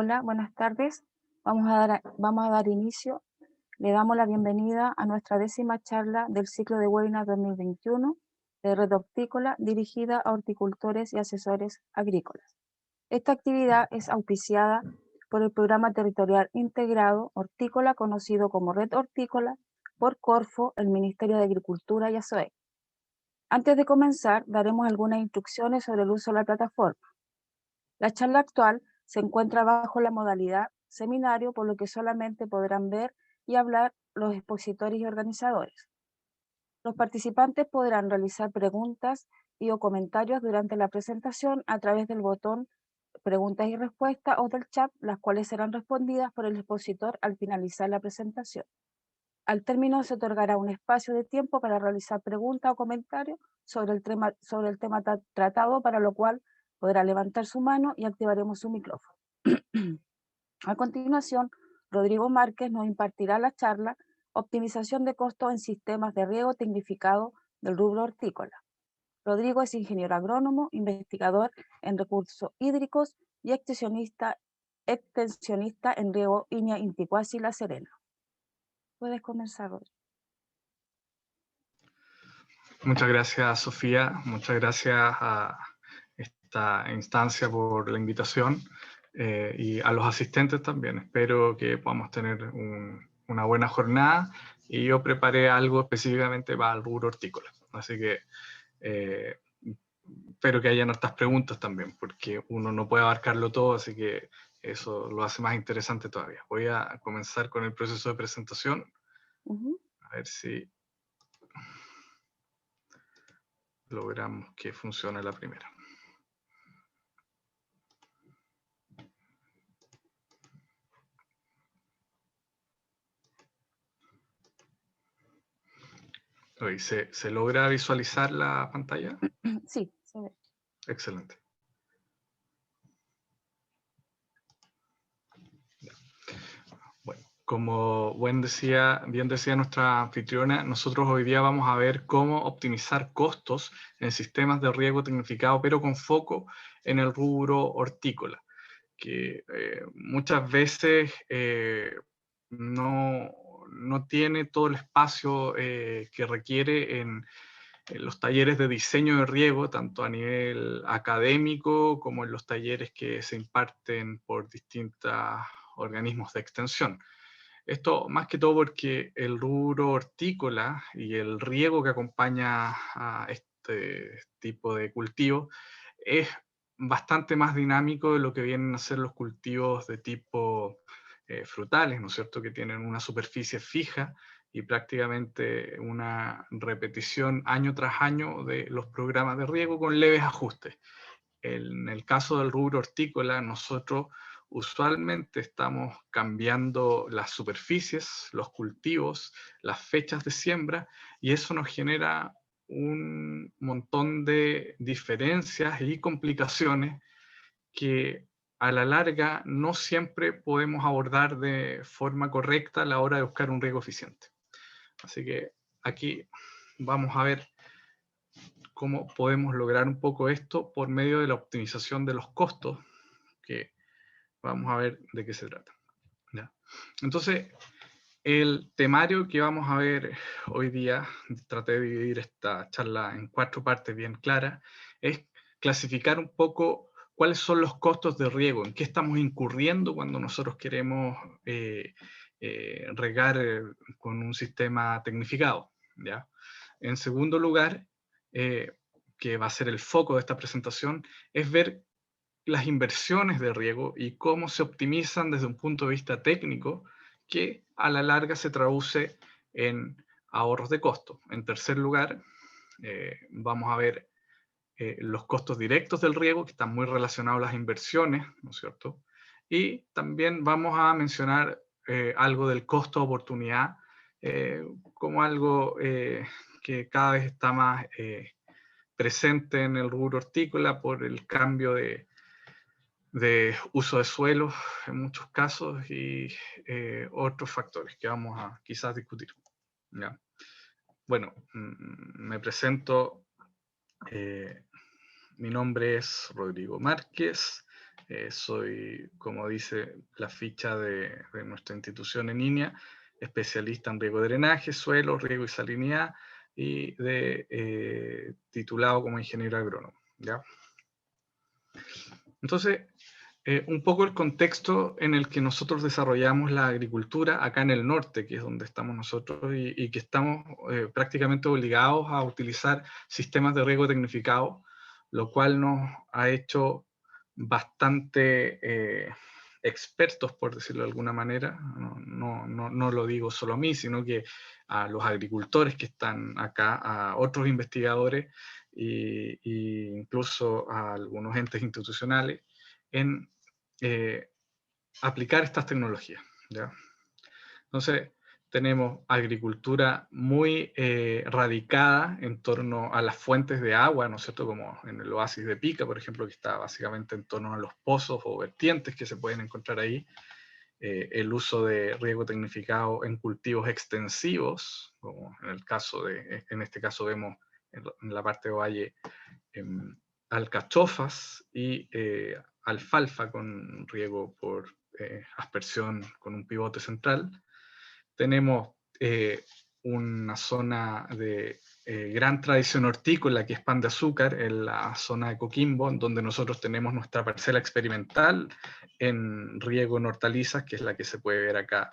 Hola, buenas tardes. Vamos a dar inicio. Le damos la bienvenida a nuestra 10ª charla del ciclo de webinar 2021 de Red Hortícola dirigida a horticultores y asesores agrícolas. Esta actividad es auspiciada por el Programa Territorial Integrado Hortícola, conocido como Red Hortícola, por Corfo, el Ministerio de Agricultura y ASOE. Antes de comenzar, daremos algunas instrucciones sobre el uso de la plataforma. La charla actual se encuentra bajo la modalidad seminario, por lo que solamente podrán ver y hablar los expositores y organizadores. Los participantes podrán realizar preguntas y o comentarios durante la presentación a través del botón preguntas y respuestas o del chat, las cuales serán respondidas por el expositor al finalizar la presentación. Al término se otorgará un espacio de tiempo para realizar preguntas o comentarios sobre el tema tratado, para lo cual podrá levantar su mano y activaremos su micrófono. A continuación, Rodrigo Márquez nos impartirá la charla Optimización de costos en sistemas de riego tecnificado del rubro hortícola. Rodrigo es ingeniero agrónomo, investigador en recursos hídricos y extensionista en riego Iña Inticuasi La Serena. Puedes comenzar, Rodrigo. Muchas gracias, Sofía. Muchas gracias a esta instancia por la invitación y a los asistentes también. Espero que podamos tener una buena jornada, y yo preparé algo específicamente para el rubro hortícola. Así que espero que hayan otras preguntas también, porque uno no puede abarcarlo todo, así que eso lo hace más interesante todavía. Voy a comenzar con el proceso de presentación. A ver si logramos que funcione la primera. ¿Se logra visualizar la pantalla? Sí, se ve. Excelente. Bueno, como bien decía nuestra anfitriona, nosotros hoy día vamos a ver cómo optimizar costos en sistemas de riego tecnificado, pero con foco en el rubro hortícola, que muchas veces no tiene todo el espacio que requiere en los talleres de diseño de riego, tanto a nivel académico como en los talleres que se imparten por distintos organismos de extensión. Esto más que todo porque el rubro hortícola y el riego que acompaña a este tipo de cultivo es bastante más dinámico de lo que vienen a ser los cultivos de tipo frutales, ¿no es cierto?, que tienen una superficie fija y prácticamente una repetición año tras año de los programas de riego con leves ajustes. En el caso del rubro hortícola, nosotros usualmente estamos cambiando las superficies, los cultivos, las fechas de siembra, y eso nos genera un montón de diferencias y complicaciones que a la larga no siempre podemos abordar de forma correcta a la hora de buscar un riego eficiente. Así que aquí vamos a ver cómo podemos lograr un poco esto por medio de la optimización de los costos, que vamos a ver de qué se trata. ¿Ya? Entonces, el temario que vamos a ver hoy día, traté de dividir esta charla en 4 partes bien claras, es clasificar un poco cuáles son los costos de riego, en qué estamos incurriendo cuando nosotros queremos regar con un sistema tecnificado, ¿ya? En segundo lugar, que va a ser el foco de esta presentación, es ver las inversiones de riego y cómo se optimizan desde un punto de vista técnico, que a la larga se traduce en ahorros de costo. En tercer lugar, vamos a ver los costos directos del riego, que están muy relacionados a las inversiones, ¿no es cierto? Y también vamos a mencionar algo del costo de oportunidad, como algo que cada vez está más presente en el rubro hortícola por el cambio de uso de suelos en muchos casos y otros factores que vamos a quizás discutir. ¿Ya? Bueno, me presento. Mi nombre es Rodrigo Márquez, Soy, como dice la ficha de nuestra institución en línea, especialista en riego de drenaje, suelo, riego y salinidad, y titulado como ingeniero agrónomo, ¿ya? Entonces, un poco el contexto en el que nosotros desarrollamos la agricultura acá en el norte, que es donde estamos nosotros, y que estamos prácticamente obligados a utilizar sistemas de riego tecnificado, lo cual nos ha hecho bastante expertos, por decirlo de alguna manera. No lo digo solo a mí, sino que a los agricultores que están acá, a otros investigadores e incluso a algunos entes institucionales en aplicar estas tecnologías, ¿ya? Entonces, tenemos agricultura muy radicada en torno a las fuentes de agua, ¿no es cierto? Como en el oasis de Pica, por ejemplo, que está básicamente en torno a los pozos o vertientes que se pueden encontrar ahí. El uso de riego tecnificado en cultivos extensivos, como en este caso vemos en la parte de valle, alcachofas y alfalfa con riego por aspersión con un pivote central. Tenemos una zona de gran tradición hortícola que es Pan de Azúcar, en la zona de Coquimbo, donde nosotros tenemos nuestra parcela experimental en riego en hortalizas, que es la que se puede ver acá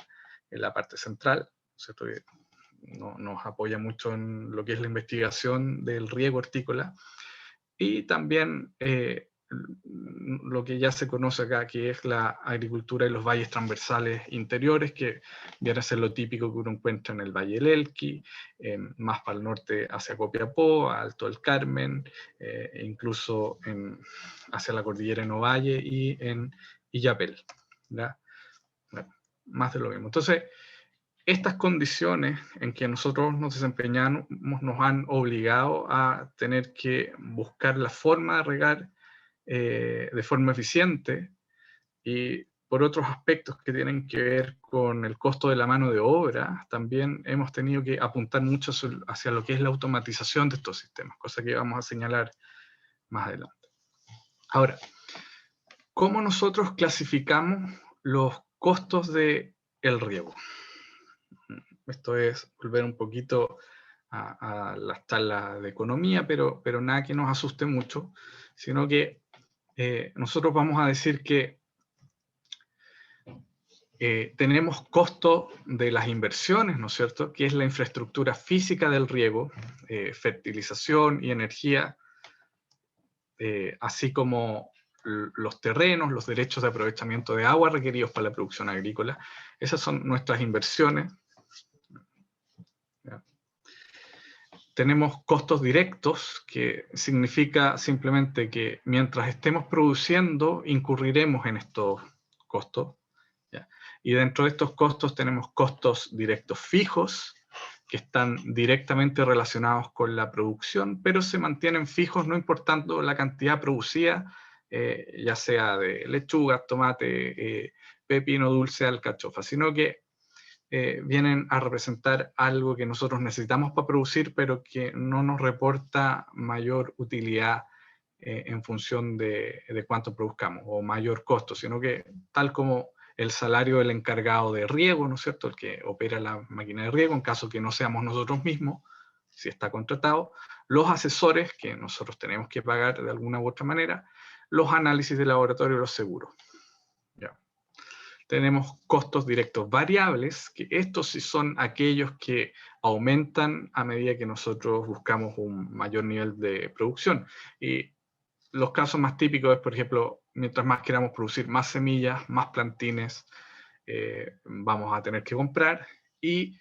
en la parte central, ¿cierto? Nos apoya mucho en lo que es la investigación del riego hortícola. Y también lo que ya se conoce acá, que es la agricultura en los valles transversales interiores, que viene a ser lo típico que uno encuentra en el Valle del Elqui, más para el norte hacia Copiapó, Alto del Carmen, incluso hacia la cordillera en Ovalle y en Illapel, ¿ya? Bueno, más de lo mismo. Entonces, estas condiciones en que nosotros nos desempeñamos nos han obligado a tener que buscar la forma de regar de forma eficiente, y por otros aspectos que tienen que ver con el costo de la mano de obra, también hemos tenido que apuntar mucho hacia lo que es la automatización de estos sistemas, cosa que vamos a señalar más adelante. Ahora, ¿cómo nosotros clasificamos los costos del riego? Esto es volver un poquito a las tablas de economía, pero nada que nos asuste mucho, sino que nosotros vamos a decir que tenemos costo de las inversiones, ¿no es cierto?, que es la infraestructura física del riego, fertilización y energía, así como los terrenos, los derechos de aprovechamiento de agua requeridos para la producción agrícola. Esas son nuestras inversiones. ¿Ya? Tenemos costos directos, que significa simplemente que mientras estemos produciendo, incurriremos en estos costos. ¿Ya? Y dentro de estos costos tenemos costos directos fijos, que están directamente relacionados con la producción, pero se mantienen fijos no importando la cantidad producida, ya sea de lechuga, tomate, pepino dulce, alcachofa, sino que vienen a representar algo que nosotros necesitamos para producir, pero que no nos reporta mayor utilidad en función de cuánto produzcamos, o mayor costo, sino que tal como el salario del encargado de riego, ¿no es cierto?, el que opera la máquina de riego, en caso que no seamos nosotros mismos, si está contratado, los asesores que nosotros tenemos que pagar de alguna u otra manera, los análisis de laboratorio y los seguros. ¿Ya? Tenemos costos directos variables, que estos sí son aquellos que aumentan a medida que nosotros buscamos un mayor nivel de producción. Y los casos más típicos es, por ejemplo, mientras más queramos producir más semillas, más plantines vamos a tener que comprar, y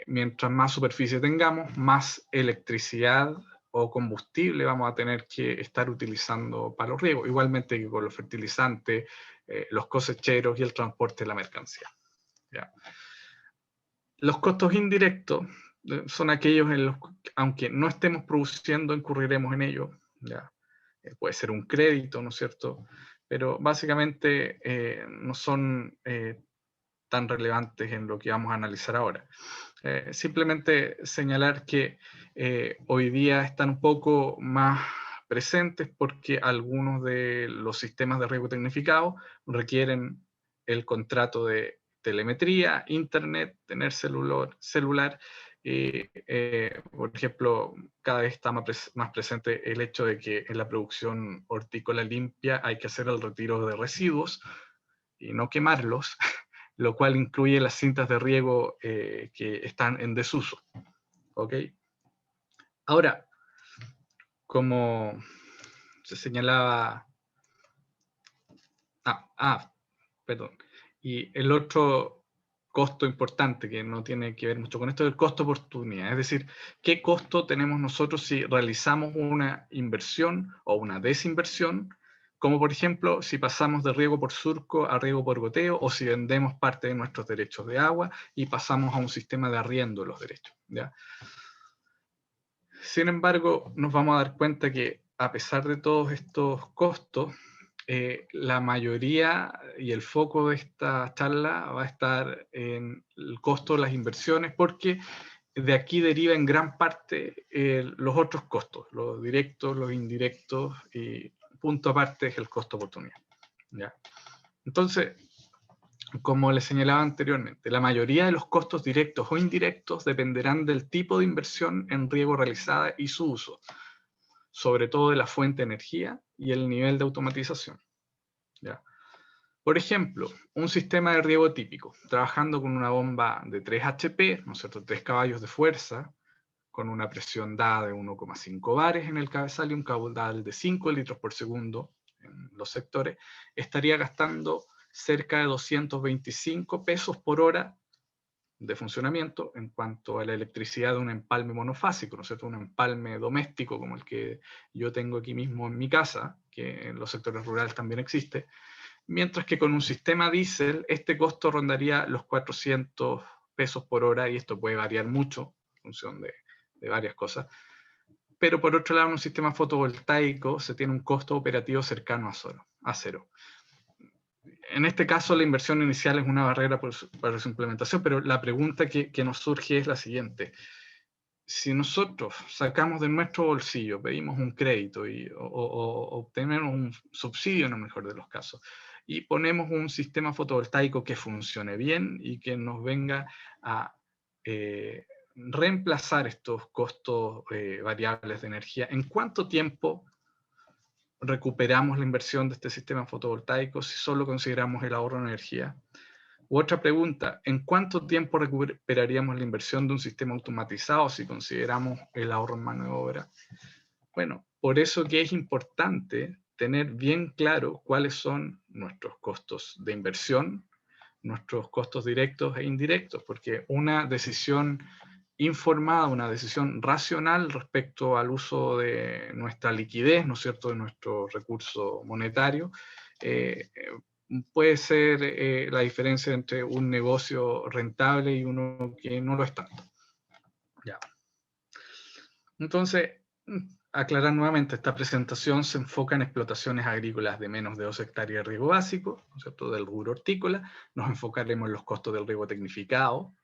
mientras más superficie tengamos, más electricidad o combustible vamos a tener que estar utilizando para los riegos, igualmente que con los fertilizantes, los cosecheros y el transporte de la mercancía. ¿Ya? Los costos indirectos son aquellos en los que, aunque no estemos produciendo, incurriremos en ello. ¿Ya? Puede ser un crédito, ¿no es cierto? Pero básicamente no son tan relevantes en lo que vamos a analizar ahora. Simplemente señalar que hoy día están un poco más presentes porque algunos de los sistemas de riego tecnificado requieren el contrato de telemetría, internet, tener celular. Por ejemplo, cada vez está más presente el hecho de que en la producción hortícola limpia hay que hacer el retiro de residuos y no quemarlos, lo cual incluye las cintas de riego que están en desuso. ¿Ok? Ahora, como se señalaba... perdón. Y el otro costo importante que no tiene que ver mucho con esto es el costo oportunidad. Es decir, ¿qué costo tenemos nosotros si realizamos una inversión o una desinversión? Como por ejemplo, si pasamos de riego por surco a riego por goteo, o si vendemos parte de nuestros derechos de agua y pasamos a un sistema de arriendo de los derechos, ¿ya? Sin embargo, nos vamos a dar cuenta que a pesar de todos estos costos, la mayoría y el foco de esta charla va a estar en el costo de las inversiones, porque de aquí deriva en gran parte los otros costos, los directos, los indirectos, y punto aparte es el costo oportunidad. ¿Ya? Entonces, como les señalaba anteriormente, la mayoría de los costos directos o indirectos dependerán del tipo de inversión en riego realizada y su uso, sobre todo de la fuente de energía y el nivel de automatización. ¿Ya? Por ejemplo, un sistema de riego típico, trabajando con una bomba de 3 HP, ¿no es cierto?, 3 caballos de fuerza, con una presión dada de 1,5 bares en el cabezal y un caudal de 5 litros por segundo en los sectores, estaría gastando cerca de 225 pesos por hora de funcionamiento en cuanto a la electricidad de un empalme monofásico, ¿no es cierto?, un empalme doméstico como el que yo tengo aquí mismo en mi casa, que en los sectores rurales también existe, mientras que con un sistema diésel este costo rondaría los 400 pesos por hora, y esto puede variar mucho en función de varias cosas. Pero por otro lado, en un sistema fotovoltaico se tiene un costo operativo cercano a cero. En este caso, la inversión inicial es una barrera para su implementación, pero la pregunta que nos surge es la siguiente. Si nosotros sacamos de nuestro bolsillo, pedimos un crédito o obtenemos un subsidio en el mejor de los casos, y ponemos un sistema fotovoltaico que funcione bien y que nos venga a reemplazar estos costos variables de energía, ¿en cuánto tiempo recuperamos la inversión de este sistema fotovoltaico si solo consideramos el ahorro de energía? U otra pregunta, ¿en cuánto tiempo recuperaríamos la inversión de un sistema automatizado si consideramos el ahorro en mano de obra? Bueno, por eso que es importante tener bien claro cuáles son nuestros costos de inversión, nuestros costos directos e indirectos, porque una decisión informada, una decisión racional respecto al uso de nuestra liquidez, ¿no es cierto?, de nuestro recurso monetario, puede ser la diferencia entre un negocio rentable y uno que no lo es tanto. Ya. Entonces, aclarar nuevamente, esta presentación se enfoca en explotaciones agrícolas de menos de 2 hectáreas de riego básico, ¿no es cierto?, del rubro hortícola. Nos enfocaremos en los costos del riego tecnificado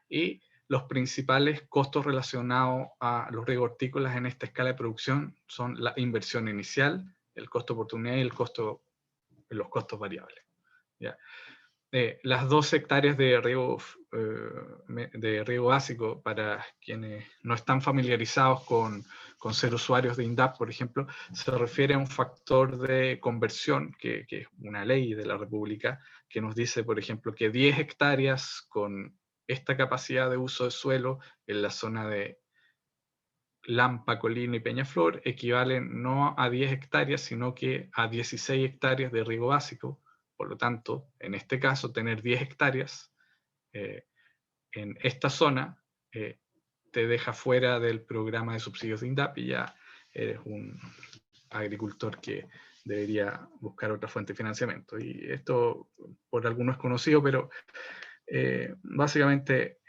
y los principales costos relacionados a los riegos hortícolas en esta escala de producción son la inversión inicial, el costo de oportunidad y los costos variables. ¿Ya? Las 2 hectáreas de riego básico, para quienes no están familiarizados con ser usuarios de INDAP, por ejemplo, se refiere a un factor de conversión, que es una ley de la República, que nos dice, por ejemplo, que 10 hectáreas con esta capacidad de uso de suelo en la zona de Lampa, Colina y Peñaflor equivalen no a 10 hectáreas, sino que a 16 hectáreas de riego básico. Por lo tanto, en este caso, tener 10 hectáreas en esta zona te deja fuera del programa de subsidios de INDAP y ya eres un agricultor que debería buscar otra fuente de financiamiento. Y esto por algunos es conocido, pero básicamente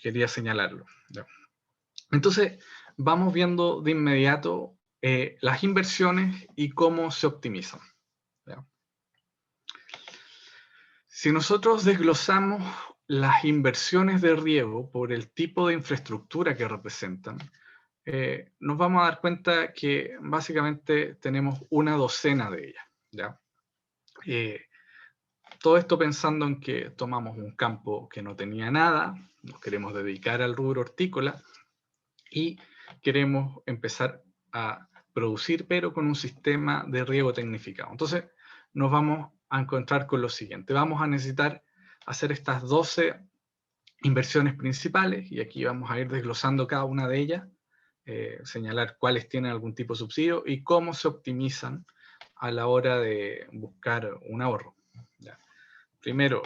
quería señalarlo. ¿Ya? Entonces, vamos viendo de inmediato las inversiones y cómo se optimizan. ¿Ya? Si nosotros desglosamos las inversiones de riego por el tipo de infraestructura que representan, nos vamos a dar cuenta que básicamente tenemos una docena de ellas, ¿ya? Todo esto pensando en que tomamos un campo que no tenía nada, nos queremos dedicar al rubro hortícola y queremos empezar a producir, pero con un sistema de riego tecnificado. Entonces, nos vamos a encontrar con lo siguiente. Vamos a necesitar hacer estas 12 inversiones principales, y aquí vamos a ir desglosando cada una de ellas, señalar cuáles tienen algún tipo de subsidio y cómo se optimizan a la hora de buscar un ahorro. ¿Ya? Primero,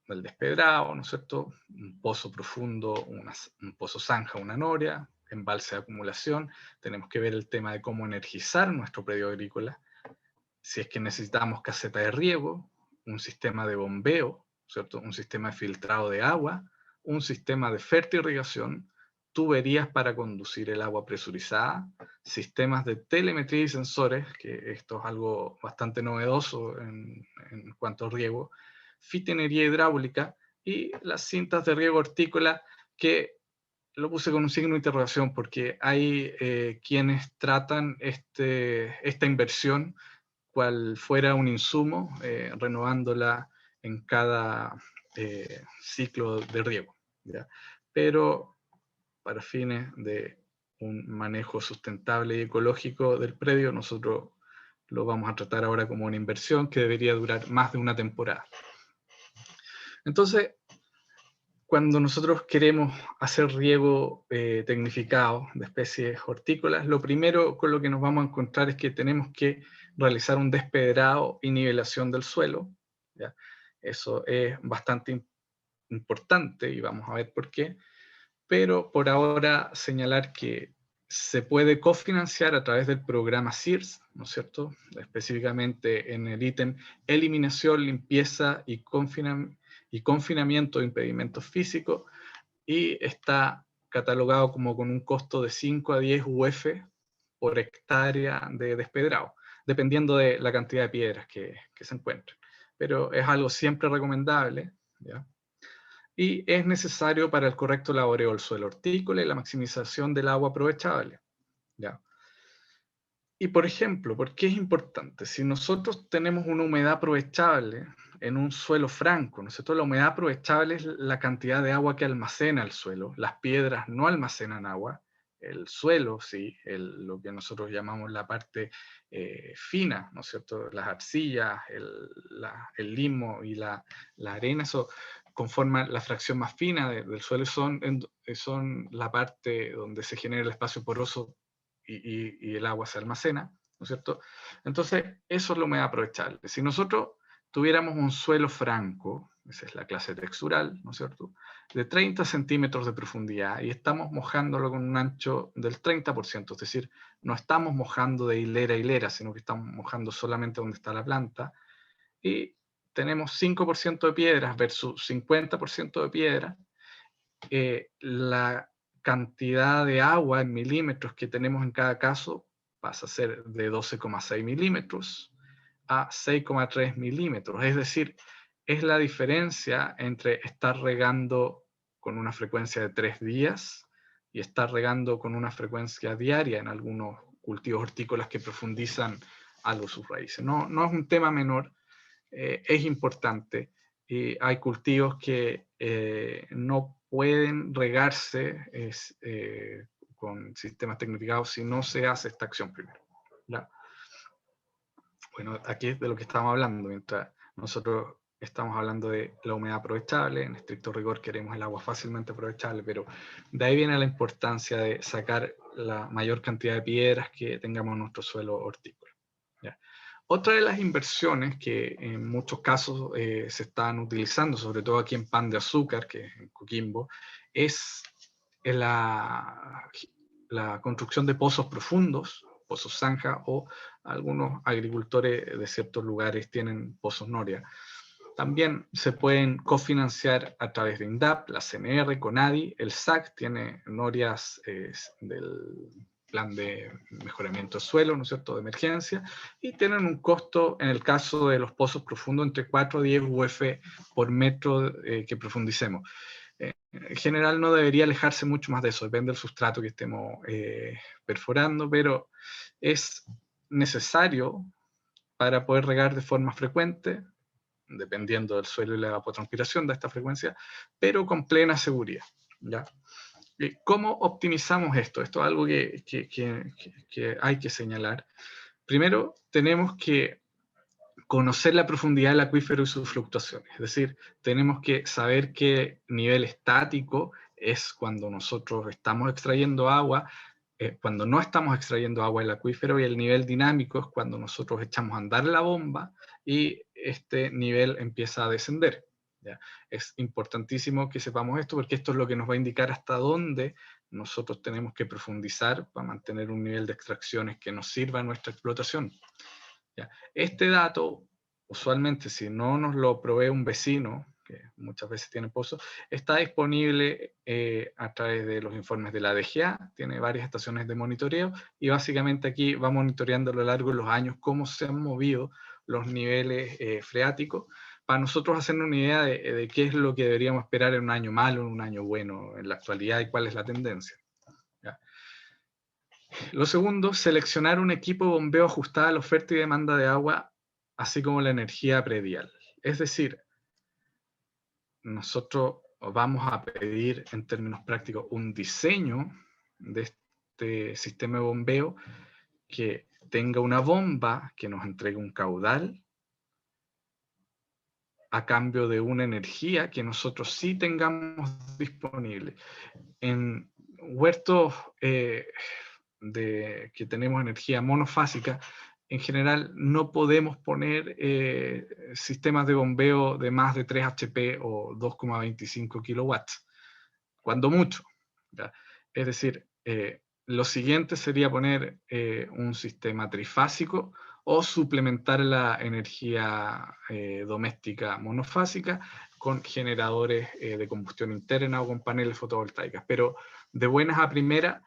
el despedrado, ¿no es cierto? Un pozo profundo, un pozo zanja, una noria, embalse de acumulación. Tenemos que ver el tema de cómo energizar nuestro predio agrícola. Si es que necesitamos caseta de riego, un sistema de bombeo, ¿cierto? Un sistema de filtrado de agua, un sistema de fertirrigación, tuberías para conducir el agua presurizada, sistemas de telemetría y sensores, que esto es algo bastante novedoso en cuanto a riego, fitinería hidráulica y las cintas de riego hortícola, que lo puse con un signo de interrogación porque hay quienes tratan esta inversión cual fuera un insumo, renovándola en cada ciclo de riego, ¿ya? Pero para fines de un manejo sustentable y ecológico del predio, nosotros lo vamos a tratar ahora como una inversión que debería durar más de una temporada. Entonces, cuando nosotros queremos hacer riego tecnificado de especies hortícolas, lo primero con lo que nos vamos a encontrar es que tenemos que realizar un despedrado y nivelación del suelo, ¿ya? Eso es bastante importante y vamos a ver por qué, pero por ahora señalar que se puede cofinanciar a través del programa SEARS, ¿no es cierto? Específicamente en el ítem eliminación, limpieza y confinamiento de impedimentos físicos, y está catalogado como con un costo de 5 a 10 UF por hectárea de despedrado, dependiendo de la cantidad de piedras que se encuentren. Pero es algo siempre recomendable, ¿ya? Y es necesario para el correcto laboreo del suelo hortícola y la maximización del agua aprovechable, ¿ya? Y por ejemplo, ¿por qué es importante? Si nosotros tenemos una humedad aprovechable en un suelo franco, ¿no es cierto? La humedad aprovechable es la cantidad de agua que almacena el suelo. Las piedras no almacenan agua, el suelo sí, lo que nosotros llamamos la parte fina, ¿no es cierto? Las arcillas, el limo y la arena, eso conforman la fracción más fina del suelo, son la parte donde se genera el espacio poroso y el agua se almacena, ¿no es cierto? Entonces, eso es la humedad aprovechable. Si nosotros tuviéramos un suelo franco, esa es la clase textural, ¿no es cierto?, de 30 centímetros de profundidad y estamos mojándolo con un ancho del 30%, es decir, no estamos mojando de hilera a hilera, sino que estamos mojando solamente donde está la planta, y tenemos 5% de piedras versus 50% de piedra, la cantidad de agua en milímetros que tenemos en cada caso pasa a ser de 12,6 milímetros a 6,3 milímetros. Es decir, es la diferencia entre estar regando con una frecuencia de 3 días y estar regando con una frecuencia diaria en algunos cultivos hortícolas que profundizan algo sus raíces. No es un tema menor, es importante. Y hay cultivos que no pueden regarse con sistemas tecnificados si no se hace esta acción primero, ¿ya? Bueno, aquí es de lo que estamos hablando. Mientras nosotros estamos hablando de la humedad aprovechable, en estricto rigor queremos el agua fácilmente aprovechable, pero de ahí viene la importancia de sacar la mayor cantidad de piedras que tengamos en nuestro suelo hortícola, ¿ya? Otra de las inversiones que en muchos casos se están utilizando, sobre todo aquí en Pan de Azúcar, que es en Coquimbo, es la construcción de pozos profundos, pozos zanja, o algunos agricultores de ciertos lugares tienen pozos noria. También se pueden cofinanciar a través de INDAP, la CNR, CONADI, el SAC tiene norias del plan de mejoramiento del suelo, ¿no es cierto?, de emergencia, y tienen un costo, en el caso de los pozos profundos, entre 4 a 10 UF por metro que profundicemos. En general no debería alejarse mucho más de eso, depende del sustrato que estemos perforando, pero es necesario para poder regar de forma frecuente, dependiendo del suelo y la evapotranspiración de esta frecuencia, pero con plena seguridad, ¿ya? ¿Cómo optimizamos esto? Esto es algo que hay que señalar. Primero, tenemos que conocer la profundidad del acuífero y sus fluctuaciones. Es decir, tenemos que saber qué nivel estático es cuando nosotros estamos extrayendo agua, cuando no estamos extrayendo agua del acuífero, y el nivel dinámico es cuando nosotros echamos a andar la bomba y este nivel empieza a descender. ¿Ya? Es importantísimo que sepamos esto, porque esto es lo que nos va a indicar hasta dónde nosotros tenemos que profundizar para mantener un nivel de extracciones que nos sirva a nuestra explotación. ¿Ya? Este dato, usualmente si no nos lo provee un vecino, que muchas veces tiene pozos, está disponible a través de los informes de la DGA, tiene varias estaciones de monitoreo, y básicamente aquí va monitoreando a lo largo de los años cómo se han movido los niveles freáticos, para nosotros hacernos una idea de qué es lo que deberíamos esperar en un año malo, en un año bueno, en la actualidad, y cuál es la tendencia. ¿Ya? Lo segundo, seleccionar un equipo de bombeo ajustado a la oferta y demanda de agua, así como la energía predial. Es decir, nosotros vamos a pedir en términos prácticos un diseño de este sistema de bombeo que tenga una bomba que nos entregue un caudal a cambio de una energía que nosotros sí tengamos disponible. En huertos que tenemos energía monofásica, en general no podemos poner sistemas de bombeo de más de 3 HP o 2,25 kilowatts, cuando mucho, ¿ya? Es decir, lo siguiente sería poner un sistema trifásico o suplementar la energía doméstica monofásica con generadores de combustión interna o con paneles fotovoltaicas. Pero de buenas a primeras,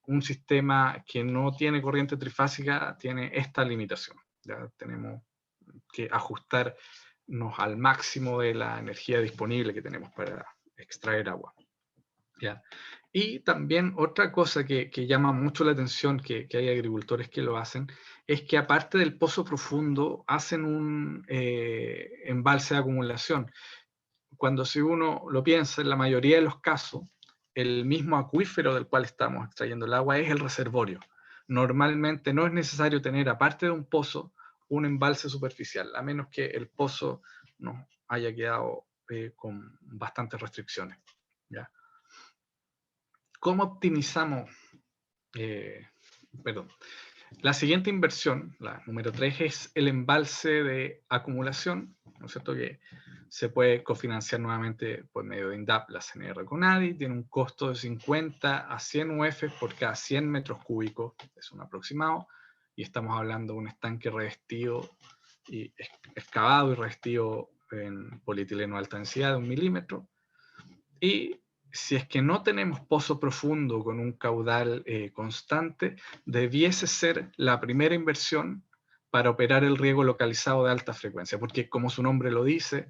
un sistema que no tiene corriente trifásica tiene esta limitación. Ya tenemos que ajustarnos al máximo de la energía disponible que tenemos para extraer agua. ¿Ya? Y también otra cosa que llama mucho la atención, que hay agricultores que lo hacen, es que aparte del pozo profundo, hacen un embalse de acumulación. Cuando si uno lo piensa, en la mayoría de los casos, el mismo acuífero del cual estamos extrayendo el agua es el reservorio. Normalmente no es necesario tener, aparte de un pozo, un embalse superficial, a menos que el pozo nos haya quedado con bastantes restricciones. ¿Ya? ¿Cómo optimizamos? Perdón. La siguiente inversión, la número 3, es el embalse de acumulación, ¿no es cierto? Que se puede cofinanciar nuevamente por medio de INDAP, la CNR Conadi, tiene un costo de 50 a 100 UF por cada 100 metros cúbicos, es un aproximado, y estamos hablando de un estanque revestido, y excavado y revestido en polietileno de alta densidad de 1 milímetro, y si es que no tenemos pozo profundo con un caudal constante, debiese ser la primera inversión para operar el riego localizado de alta frecuencia, porque como su nombre lo dice,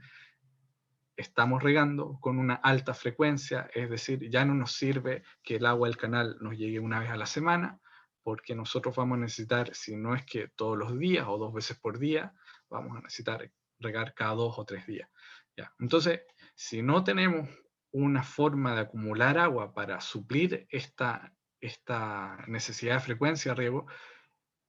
estamos regando con una alta frecuencia, es decir, ya no nos sirve que el agua del canal nos llegue una vez a la semana, porque nosotros vamos a necesitar, si no es que todos los días o 2 veces por día, vamos a necesitar regar cada 2 o 3 días. ¿Ya? Entonces, si no tenemos una forma de acumular agua para suplir esta necesidad de frecuencia de riego,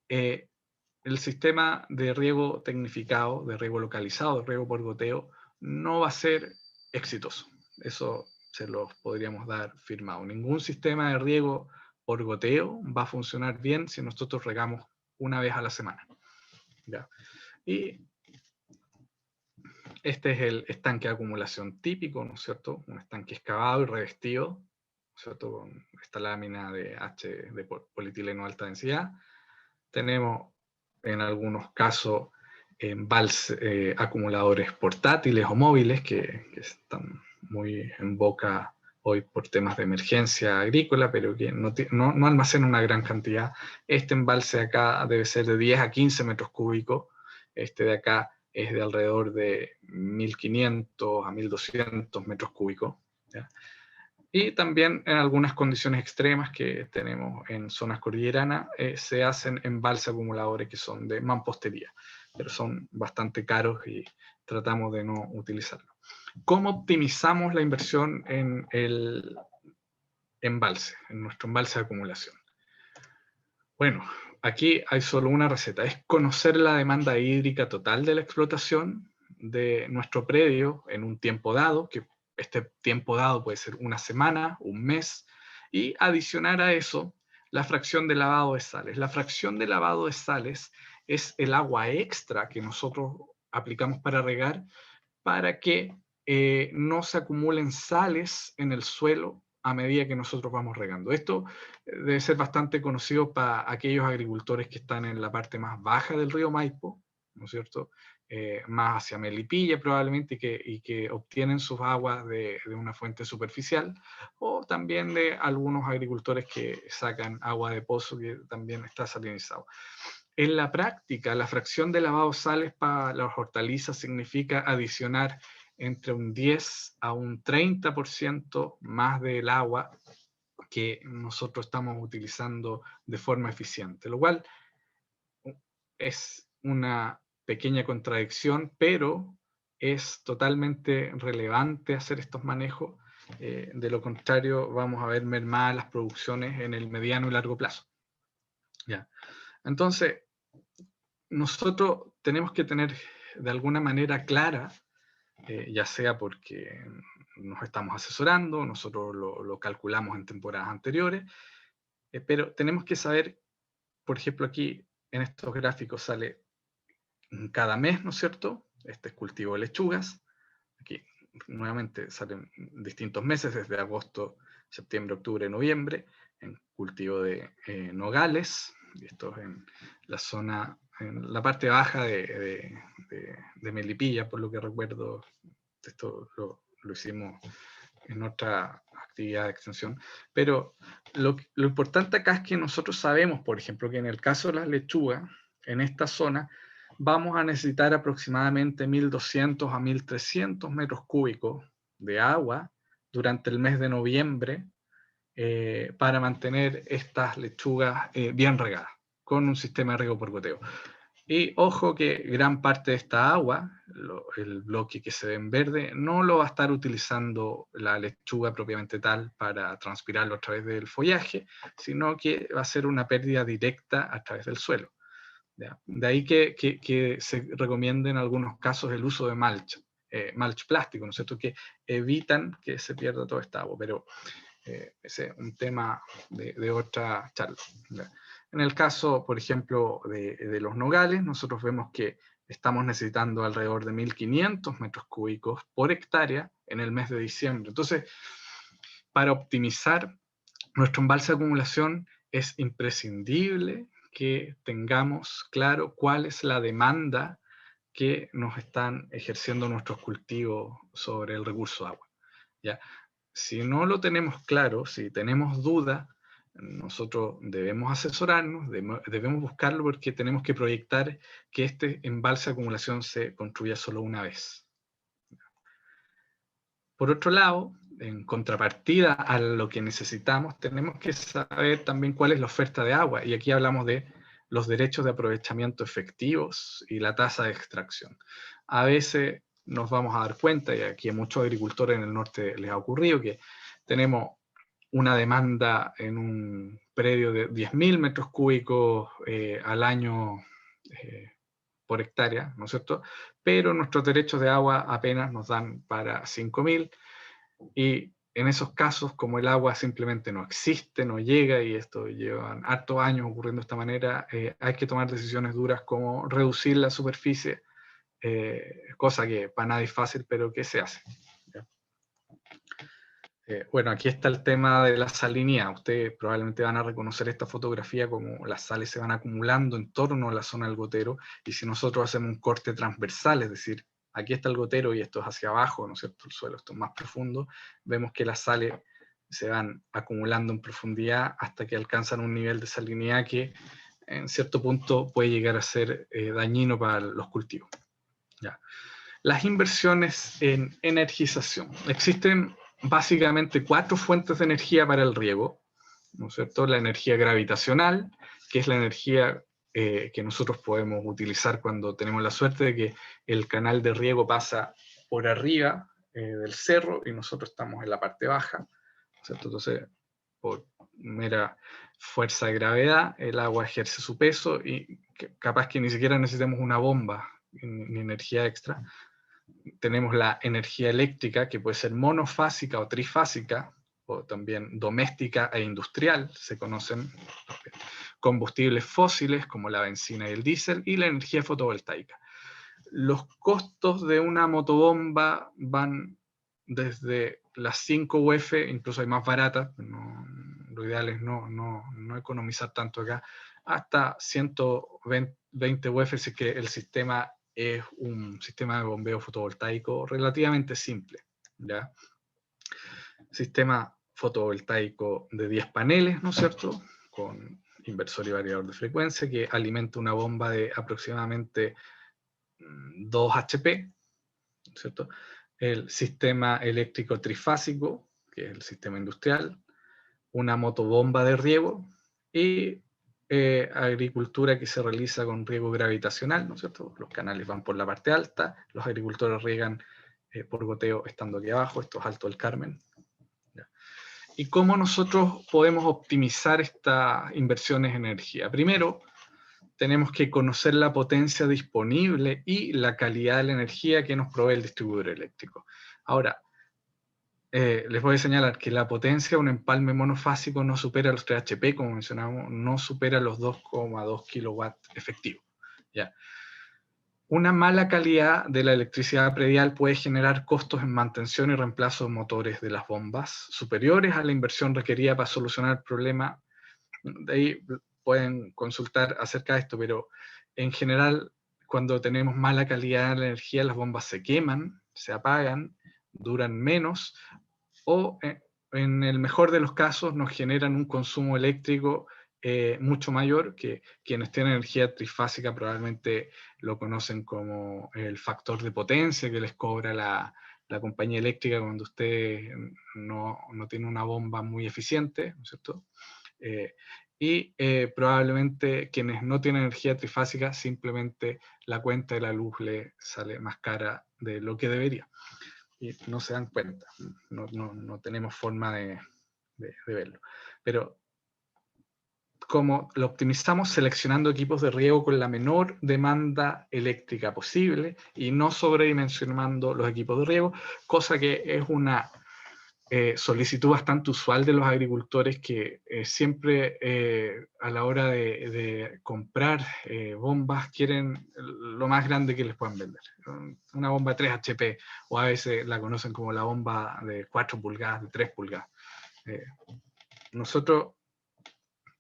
el sistema de riego tecnificado, de riego localizado, de riego por goteo, no va a ser exitoso. Eso se los podríamos dar firmado. Ningún sistema de riego por goteo va a funcionar bien si nosotros regamos una vez a la semana. ¿Ya? Y este es el estanque de acumulación típico, ¿no es cierto? Un estanque excavado y revestido, ¿no es cierto? Con esta lámina de polietileno de alta densidad. Tenemos en algunos casos acumuladores portátiles o móviles que están muy en boca hoy por temas de emergencia agrícola, pero que no almacenan una gran cantidad. Este embalse de acá debe ser de 10 a 15 metros cúbicos, este de acá es de alrededor de 1.500 a 1.200 metros cúbicos, ¿ya? Y también en algunas condiciones extremas que tenemos en zonas cordilleranas, se hacen embalses acumuladores que son de mampostería, pero son bastante caros y tratamos de no utilizarlos. ¿Cómo optimizamos la inversión en el embalse, en nuestro embalse de acumulación? Bueno, aquí hay solo una receta, es conocer la demanda hídrica total de la explotación de nuestro predio en un tiempo dado, que este tiempo dado puede ser una semana, un mes, y adicionar a eso la fracción de lavado de sales. La fracción de lavado de sales es el agua extra que nosotros aplicamos para regar para que no se acumulen sales en el suelo a medida que nosotros vamos regando. Esto debe ser bastante conocido para aquellos agricultores que están en la parte más baja del río Maipo, ¿no es cierto? Más hacia Melipilla probablemente, y que obtienen sus aguas de una fuente superficial, o también de algunos agricultores que sacan agua de pozo que también está salinizado. En la práctica, la fracción de lavado de sales para las hortalizas significa adicionar entre un 10 a un 30% más del agua que nosotros estamos utilizando de forma eficiente, lo cual es una pequeña contradicción, pero es totalmente relevante hacer estos manejos. De lo contrario, vamos a ver mermadas las producciones en el mediano y largo plazo. ¿Ya? Entonces, nosotros tenemos que tener de alguna manera clara, ya sea porque nos estamos asesorando, nosotros lo calculamos en temporadas anteriores, pero tenemos que saber, por ejemplo, aquí en estos gráficos sale cada mes, ¿no es cierto? Este es cultivo de lechugas. Aquí nuevamente salen distintos meses, desde agosto, septiembre, octubre, noviembre, en cultivo de nogales, y esto es en la zona, en la parte baja de Melipilla, por lo que recuerdo. Esto lo hicimos en otra actividad de extensión, pero lo importante acá es que nosotros sabemos, por ejemplo, que en el caso de las lechugas, en esta zona, vamos a necesitar aproximadamente 1.200 a 1.300 metros cúbicos de agua durante el mes de noviembre para mantener estas lechugas bien regadas, con un sistema de riego por goteo. Y ojo que gran parte de esta agua, el bloque que se ve en verde, no lo va a estar utilizando la lechuga propiamente tal para transpirarlo a través del follaje, sino que va a ser una pérdida directa a través del suelo. ¿Ya? De ahí que se recomienda en algunos casos el uso de mulch plástico, ¿no es cierto?, que evitan que se pierda toda esta agua, pero ese es un tema de otra charla. ¿Ya? En el caso, por ejemplo, de los nogales, nosotros vemos que estamos necesitando alrededor de 1.500 metros cúbicos por hectárea en el mes de diciembre. Entonces, para optimizar nuestro embalse de acumulación es imprescindible que tengamos claro cuál es la demanda que nos están ejerciendo nuestros cultivos sobre el recurso agua. ¿Ya? Si no lo tenemos claro, si tenemos dudas, nosotros debemos asesorarnos, debemos buscarlo, porque tenemos que proyectar que este embalse de acumulación se construya solo una vez. Por otro lado, en contrapartida a lo que necesitamos, tenemos que saber también cuál es la oferta de agua, y aquí hablamos de los derechos de aprovechamiento efectivos y la tasa de extracción. A veces nos vamos a dar cuenta, y aquí a muchos agricultores en el norte les ha ocurrido, que tenemos una demanda en un predio de 10.000 metros cúbicos al año por hectárea, ¿no es cierto? Pero nuestros derechos de agua apenas nos dan para 5.000, y en esos casos, como el agua simplemente no existe, no llega, y esto llevan hartos años ocurriendo de esta manera, hay que tomar decisiones duras como reducir la superficie, cosa que para nadie es fácil, pero que se hace. Bueno, aquí está el tema de la salinidad. Ustedes probablemente van a reconocer esta fotografía como las sales se van acumulando en torno a la zona del gotero, y si nosotros hacemos un corte transversal, es decir, aquí está el gotero y esto es hacia abajo, ¿no es cierto?, el suelo, esto es más profundo, vemos que las sales se van acumulando en profundidad hasta que alcanzan un nivel de salinidad que en cierto punto puede llegar a ser dañino para los cultivos. Ya. Las inversiones en energización. Existen básicamente 4 fuentes de energía para el riego, ¿no es cierto? La energía gravitacional, que es la energía que nosotros podemos utilizar cuando tenemos la suerte de que el canal de riego pasa por arriba del cerro y nosotros estamos en la parte baja, ¿cierto? Entonces, por mera fuerza de gravedad, el agua ejerce su peso y capaz que ni siquiera necesitamos una bomba ni energía extra. Tenemos la energía eléctrica, que puede ser monofásica o trifásica, o también doméstica e industrial, se conocen combustibles fósiles como la benzina y el diésel, y la energía fotovoltaica. Los costos de una motobomba van desde las 5 UF, incluso hay más baratas, lo ideal es no economizar tanto acá, hasta 120 UF si es que el sistema es un sistema de bombeo fotovoltaico relativamente simple, ¿ya? Sistema fotovoltaico de 10 paneles, ¿no es cierto?, con inversor y variador de frecuencia, que alimenta una bomba de aproximadamente 2 HP, ¿no es cierto? El sistema eléctrico trifásico, que es el sistema industrial, una motobomba de riego y agricultura que se realiza con riego gravitacional, ¿no es cierto? Los canales van por la parte alta, los agricultores riegan por goteo estando aquí abajo, esto es Alto del Carmen. ¿Ya? ¿Y cómo nosotros podemos optimizar estas inversiones en energía? Primero, tenemos que conocer la potencia disponible y la calidad de la energía que nos provee el distribuidor eléctrico. Ahora, les voy a señalar que la potencia de un empalme monofásico no supera los 3 HP, como mencionábamos, no supera los 2,2 kilowatts efectivos. ¿Ya? Una mala calidad de la electricidad predial puede generar costos en mantención y reemplazo de motores de las bombas superiores a la inversión requerida para solucionar el problema. De ahí pueden consultar acerca de esto, pero en general, cuando tenemos mala calidad de la energía, las bombas se queman, se apagan, duran menos, o en el mejor de los casos nos generan un consumo eléctrico mucho mayor, que quienes tienen energía trifásica probablemente lo conocen como el factor de potencia que les cobra la compañía eléctrica cuando usted no tiene una bomba muy eficiente, ¿no es cierto? Probablemente quienes no tienen energía trifásica, simplemente la cuenta de la luz le sale más cara de lo que debería. Y no se dan cuenta, no tenemos forma de verlo. Pero como lo optimizamos seleccionando equipos de riego con la menor demanda eléctrica posible y no sobredimensionando los equipos de riego, cosa que es una solicitud bastante usual de los agricultores que siempre a la hora de comprar bombas quieren lo más grande que les puedan vender. Una bomba de 3 HP, o a veces la conocen como la bomba de 4 pulgadas, de 3 pulgadas. Nosotros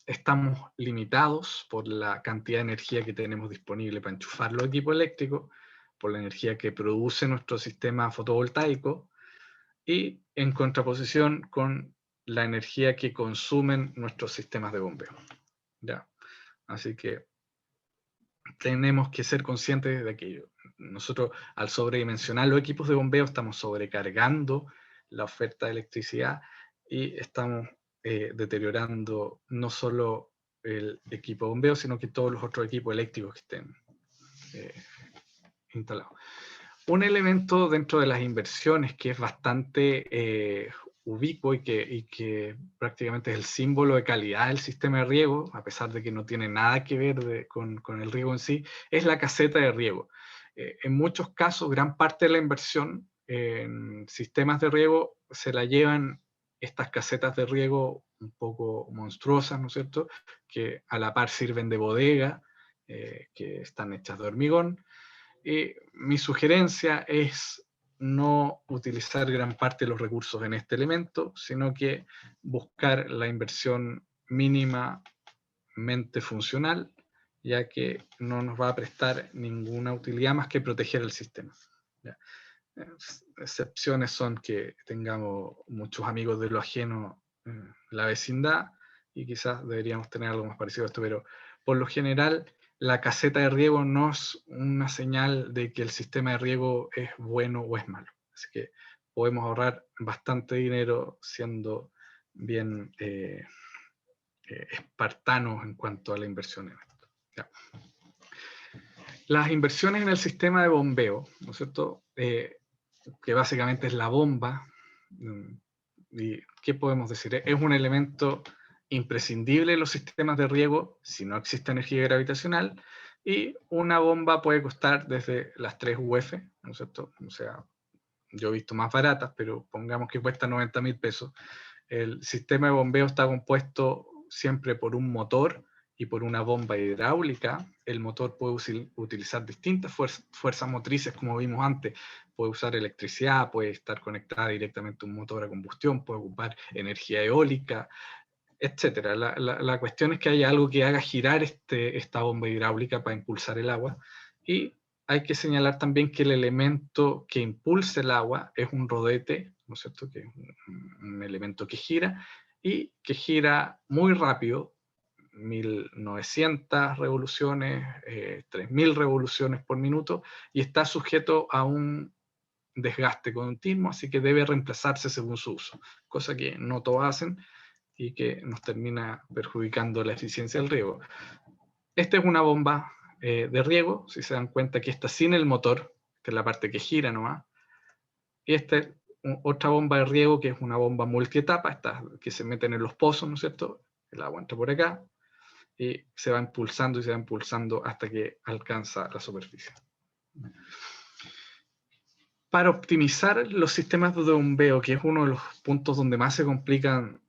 estamos limitados por la cantidad de energía que tenemos disponible para enchufar los equipos eléctricos, por la energía que produce nuestro sistema fotovoltaico, y en contraposición con la energía que consumen nuestros sistemas de bombeo. ¿Ya? Así que tenemos que ser conscientes de aquello. Nosotros, al sobredimensionar los equipos de bombeo, estamos sobrecargando la oferta de electricidad y estamos deteriorando no solo el equipo de bombeo, sino que todos los otros equipos eléctricos que estén instalados. Un elemento dentro de las inversiones que es bastante ubicuo y que prácticamente es el símbolo de calidad del sistema de riego, a pesar de que no tiene nada que ver con el riego en sí, es la caseta de riego. En muchos casos, gran parte de la inversión en sistemas de riego se la llevan estas casetas de riego un poco monstruosas, ¿no es cierto?, que a la par sirven de bodega, que están hechas de hormigón. Mi sugerencia es no utilizar gran parte de los recursos en este elemento, sino que buscar la inversión mínimamente funcional, ya que no nos va a prestar ninguna utilidad más que proteger el sistema. ¿Ya? Excepciones son que tengamos muchos amigos de lo ajeno en la vecindad, y quizás deberíamos tener algo más parecido a esto, pero por lo general la caseta de riego no es una señal de que el sistema de riego es bueno o es malo. Así que podemos ahorrar bastante dinero siendo bien espartanos en cuanto a la inversión en esto. Ya. Las inversiones en el sistema de bombeo, ¿no es cierto? Que básicamente es la bomba. ¿Y qué podemos decir? Es un elemento imprescindible en los sistemas de riego si no existe energía gravitacional, y una bomba puede costar desde las 3 UF, ¿no es cierto? O sea, yo he visto más baratas, pero pongamos que cuesta 90.000 pesos. El sistema de bombeo está compuesto siempre por un motor y por una bomba hidráulica. El motor puede utilizar distintas fuerzas motrices, como vimos antes. Puede usar electricidad, puede estar conectada directamente a un motor a combustión, puede ocupar energía eólica, etc. La cuestión es que haya algo que haga girar esta bomba hidráulica para impulsar el agua. Y hay que señalar también que el elemento que impulsa el agua es un rodete, ¿no es cierto?, que es un elemento que gira, y que gira muy rápido, 1900 revoluciones, 3000 revoluciones por minuto, y está sujeto a un desgaste continuo, así que debe reemplazarse según su uso, cosa que no todos hacen y que nos termina perjudicando la eficiencia del riego. Esta es una bomba de riego, si se dan cuenta que está sin el motor, que es la parte que gira nomás, y esta es otra bomba de riego que es una bomba multietapa, esta que se meten en los pozos, ¿no es cierto? El agua entra por acá y se va impulsando y se va impulsando hasta que alcanza la superficie. Para optimizar los sistemas de bombeo, que es uno de los puntos donde más se complican,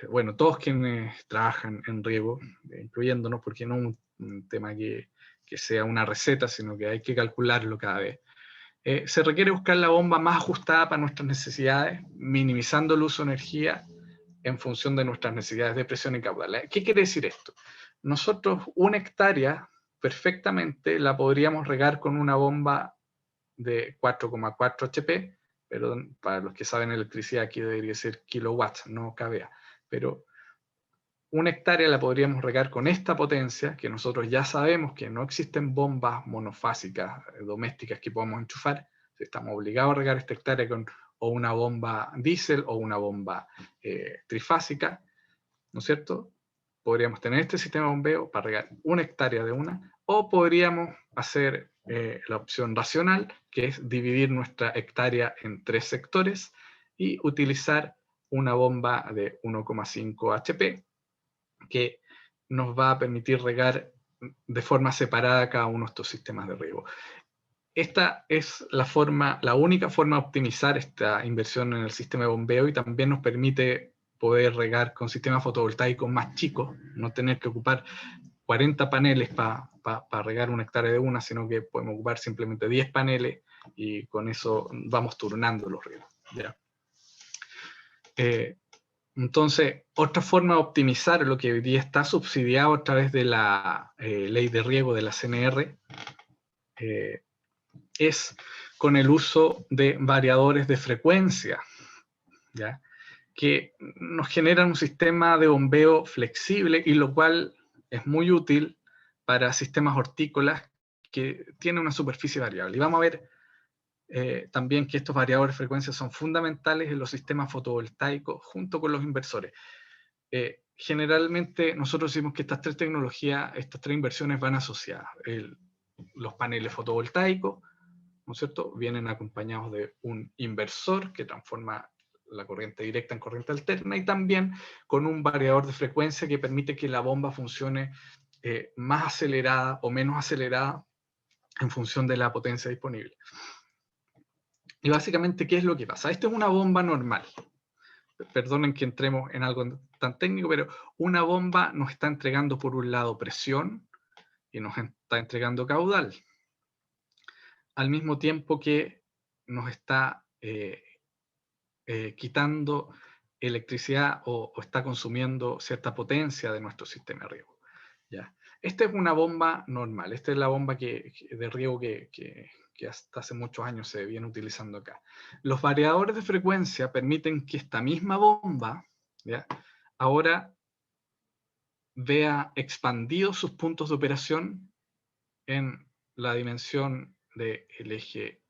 bueno, todos quienes trabajan en riego, incluyéndonos, porque no es un tema que sea una receta, sino que hay que calcularlo cada vez. Se requiere buscar la bomba más ajustada para nuestras necesidades, minimizando el uso de energía en función de nuestras necesidades de presión y caudal. ¿Qué quiere decir esto? Nosotros 1 hectárea perfectamente la podríamos regar con una bomba de 4,4 HP, pero para los que saben electricidad aquí debería ser kilowatts, no kVA, pero 1 hectárea la podríamos regar con esta potencia, que nosotros ya sabemos que no existen bombas monofásicas domésticas que podamos enchufar. Estamos obligados a regar esta hectárea con o una bomba diésel o una bomba trifásica, ¿no es cierto? Podríamos tener este sistema de bombeo para regar 1 hectárea de una, o podríamos hacer la opción racional, que es dividir nuestra hectárea en 3 sectores y utilizar una bomba de 1,5 HP, que nos va a permitir regar de forma separada cada uno de estos sistemas de riego. Esta es la única forma de optimizar esta inversión en el sistema de bombeo, y también nos permite poder regar con sistemas fotovoltaicos más chicos, no tener que ocupar 40 paneles para regar 1 hectárea de una, sino que podemos ocupar simplemente 10 paneles y con eso vamos turnando los riegos. ¿Ya? Entonces, otra forma de optimizar lo que hoy día está subsidiado a través de la ley de riego de la CNR es con el uso de variadores de frecuencia, ¿ya?, que nos generan un sistema de bombeo flexible, y lo cual es muy útil para sistemas hortícolas que tienen una superficie variable. Y vamos a ver también que estos variadores de frecuencia son fundamentales en los sistemas fotovoltaicos junto con los inversores. Generalmente nosotros decimos que estas 3 tecnologías, estas 3 inversiones van asociadas. Los paneles fotovoltaicos, ¿no es cierto?, vienen acompañados de un inversor que transforma la corriente directa en corriente alterna, y también con un variador de frecuencia que permite que la bomba funcione más acelerada o menos acelerada en función de la potencia disponible. Y básicamente, ¿qué es lo que pasa? Esta es una bomba normal. Perdonen que entremos en algo tan técnico, pero una bomba nos está entregando por un lado presión y nos está entregando caudal, al mismo tiempo que nos está quitando electricidad o está consumiendo cierta potencia de nuestro sistema de riego. ¿Ya? Esta es una bomba normal, esta es la bomba de riego que hasta hace muchos años se viene utilizando acá. Los variadores de frecuencia permiten que esta misma bomba, ¿ya?, ahora vea expandidos sus puntos de operación en la dimensión del eje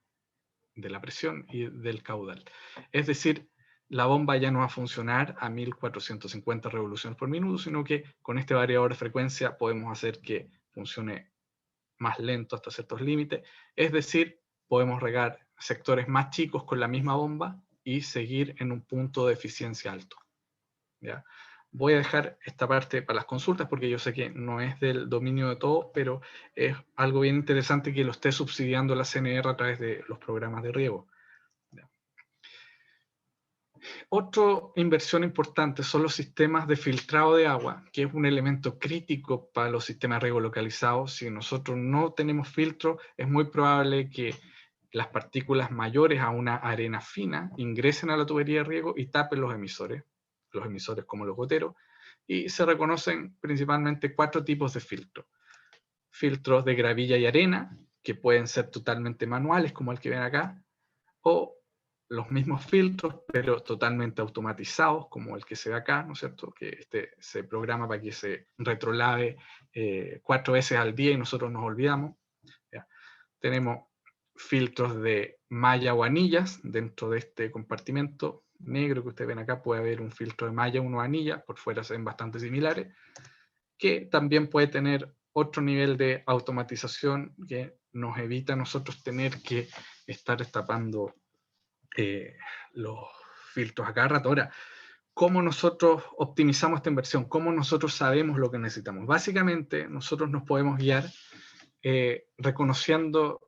de la presión y del caudal. Es decir, la bomba ya no va a funcionar a 1450 revoluciones por minuto, sino que con este variador de frecuencia podemos hacer que funcione más lento hasta ciertos límites. Es decir, podemos regar sectores más chicos con la misma bomba y seguir en un punto de eficiencia alto. ¿Ya? Voy a dejar esta parte para las consultas porque yo sé que no es del dominio de todos, pero es algo bien interesante que lo esté subsidiando la CNR a través de los programas de riego. Otra inversión importante son los sistemas de filtrado de agua, que es un elemento crítico para los sistemas de riego localizados. Si nosotros no tenemos filtro, es muy probable que las partículas mayores a una arena fina ingresen a la tubería de riego y tapen los emisores como los goteros, y se reconocen principalmente 4 tipos de filtros. Filtros de gravilla y arena, que pueden ser totalmente manuales, como el que ven acá, o los mismos filtros, pero totalmente automatizados, como el que se ve acá, ¿no es cierto? Que se programa para que se retrolave 4 veces al día y nosotros nos olvidamos. ¿Ya? Tenemos filtros de malla o anillas dentro de este compartimento negro que ustedes ven acá. Puede haber un filtro de malla o una anilla, por fuera se ven bastante similares, que también puede tener otro nivel de automatización que nos evita a nosotros tener que estar destapando los filtros a cada rato. Ahora, ¿cómo nosotros optimizamos esta inversión? ¿Cómo nosotros sabemos lo que necesitamos? Básicamente, nosotros nos podemos guiar reconociendo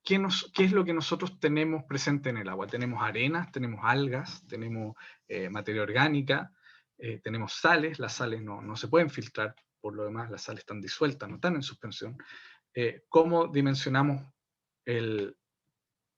qué es lo que nosotros tenemos presente en el agua. Tenemos arenas, tenemos algas, tenemos materia orgánica, tenemos sales. Las sales no se pueden filtrar, por lo demás las sales están disueltas, no están en suspensión. ¿Cómo dimensionamos el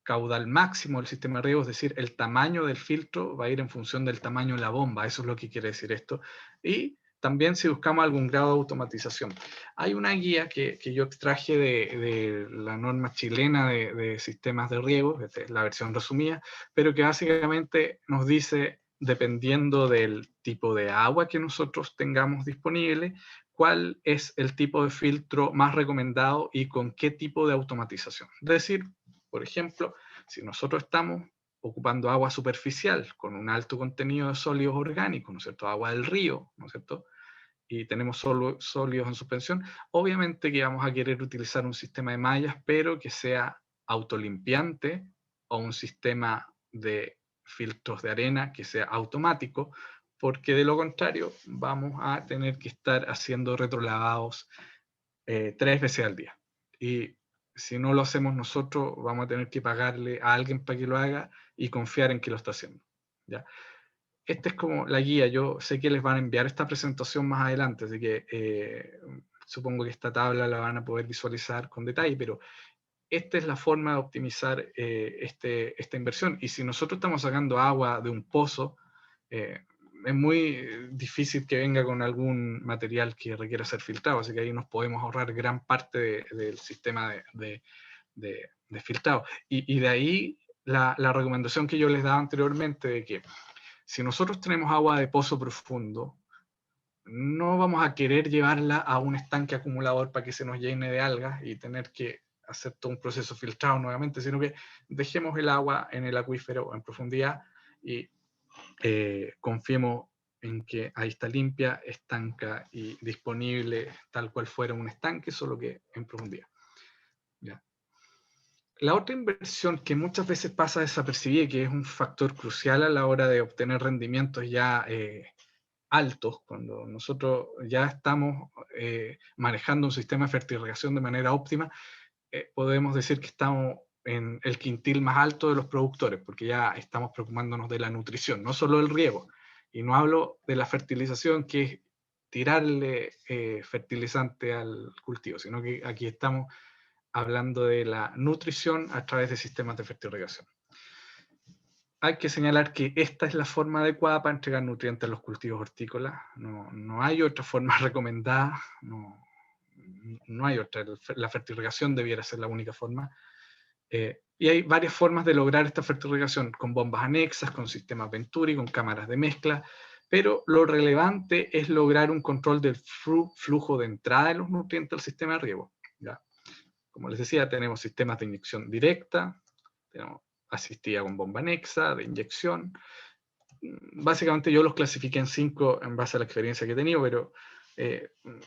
caudal máximo del sistema de riego? Es decir, el tamaño del filtro va a ir en función del tamaño de la bomba. Eso es lo que quiere decir esto. Y también si buscamos algún grado de automatización. Hay una guía que yo extraje de la norma chilena de sistemas de riego, esta es la versión resumida, pero que básicamente nos dice, dependiendo del tipo de agua que nosotros tengamos disponible, cuál es el tipo de filtro más recomendado y con qué tipo de automatización. Es decir, por ejemplo, si nosotros estamos ocupando agua superficial con un alto contenido de sólidos orgánicos, ¿no es cierto? Agua del río, ¿no es cierto? Y tenemos sólidos en suspensión, obviamente que vamos a querer utilizar un sistema de mallas, pero que sea autolimpiante, o un sistema de filtros de arena que sea automático, porque de lo contrario vamos a tener que estar haciendo retrolavados 3 veces al día. Y si no lo hacemos nosotros, vamos a tener que pagarle a alguien para que lo haga y confiar en que lo está haciendo. ¿Ya? Esta es como la guía. Yo sé que les van a enviar esta presentación más adelante, así que supongo que esta tabla la van a poder visualizar con detalle, pero esta es la forma de optimizar esta inversión. Y si nosotros estamos sacando agua de un pozo, es muy difícil que venga con algún material que requiera ser filtrado, así que ahí nos podemos ahorrar gran parte del sistema de filtrado. Y de ahí la recomendación que yo les daba anteriormente de que si nosotros tenemos agua de pozo profundo, no vamos a querer llevarla a un estanque acumulador para que se nos llene de algas y tener que hacer todo un proceso filtrado nuevamente, sino que dejemos el agua en el acuífero en profundidad y confiemos en que ahí está limpia, estanca y disponible tal cual fuera un estanque, solo que en profundidad. ¿Ya? La otra inversión que muchas veces pasa desapercibida y que es un factor crucial a la hora de obtener rendimientos ya altos, cuando nosotros ya estamos manejando un sistema de fertirrigación de manera óptima, podemos decir que estamos en el quintil más alto de los productores, porque ya estamos preocupándonos de la nutrición, no solo del riego. Y no hablo de la fertilización, que es tirarle fertilizante al cultivo, sino que aquí estamos hablando de la nutrición a través de sistemas de fertirrigación. Hay que señalar que esta es la forma adecuada para entregar nutrientes a los cultivos hortícolas. No hay otra forma recomendada, no hay otra. La fertirrigación debiera ser la única forma. Y hay varias formas de lograr esta fertirrigación, con bombas anexas, con sistemas Venturi, con cámaras de mezcla, pero lo relevante es lograr un control del flujo de entrada de los nutrientes al sistema de riego. ¿Ya? Como les decía, tenemos sistemas de inyección directa, tenemos asistida con bomba anexa, de inyección. Básicamente yo los clasifiqué en 5 en base a la experiencia que he tenido, pero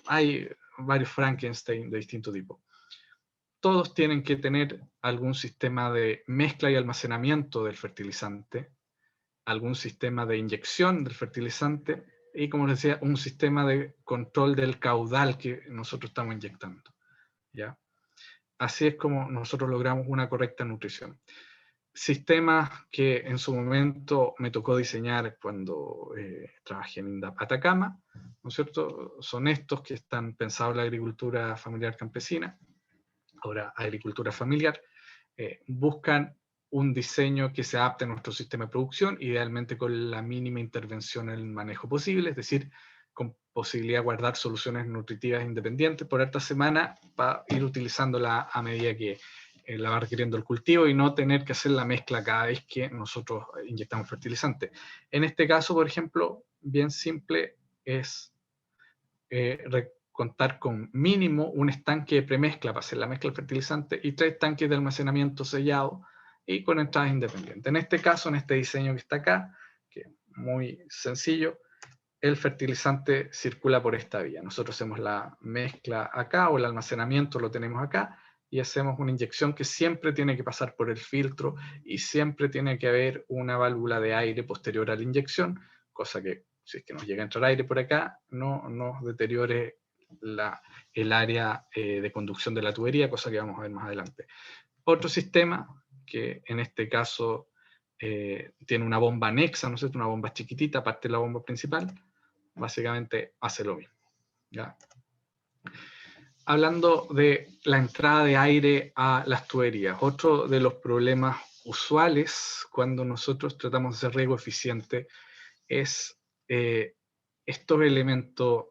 hay varios Frankenstein de distinto tipo. Todos tienen que tener algún sistema de mezcla y almacenamiento del fertilizante, algún sistema de inyección del fertilizante y, como les decía, un sistema de control del caudal que nosotros estamos inyectando. ¿Ya? Así es como nosotros logramos una correcta nutrición. Sistemas que en su momento me tocó diseñar cuando trabajé en INDAP Atacama, ¿no es cierto? Son estos que están pensados en la agricultura familiar campesina, ahora agricultura familiar, buscan un diseño que se adapte a nuestro sistema de producción, idealmente con la mínima intervención en el manejo posible, es decir, con posibilidad de guardar soluciones nutritivas independientes por harta semana para ir utilizándola a medida que la va requiriendo el cultivo y no tener que hacer la mezcla cada vez que nosotros inyectamos fertilizante. En este caso, por ejemplo, bien simple es contar con mínimo un estanque de premezcla para hacer la mezcla del fertilizante y 3 tanques de almacenamiento sellado y con entradas independientes. En este caso, en este diseño que está acá, que es muy sencillo, el fertilizante circula por esta vía. Nosotros hacemos la mezcla acá o el almacenamiento lo tenemos acá y hacemos una inyección que siempre tiene que pasar por el filtro y siempre tiene que haber una válvula de aire posterior a la inyección, cosa que si es que nos llega a entrar aire por acá, no nos deteriore el área de conducción de la tubería, cosa que vamos a ver más adelante. Otro sistema, que en este caso tiene una bomba anexa, ¿no es cierto? Una bomba chiquitita, aparte de la bomba principal, básicamente hace lo mismo. ¿Ya? Hablando de la entrada de aire a las tuberías, otro de los problemas usuales cuando nosotros tratamos de hacer riego eficiente es estos elementos,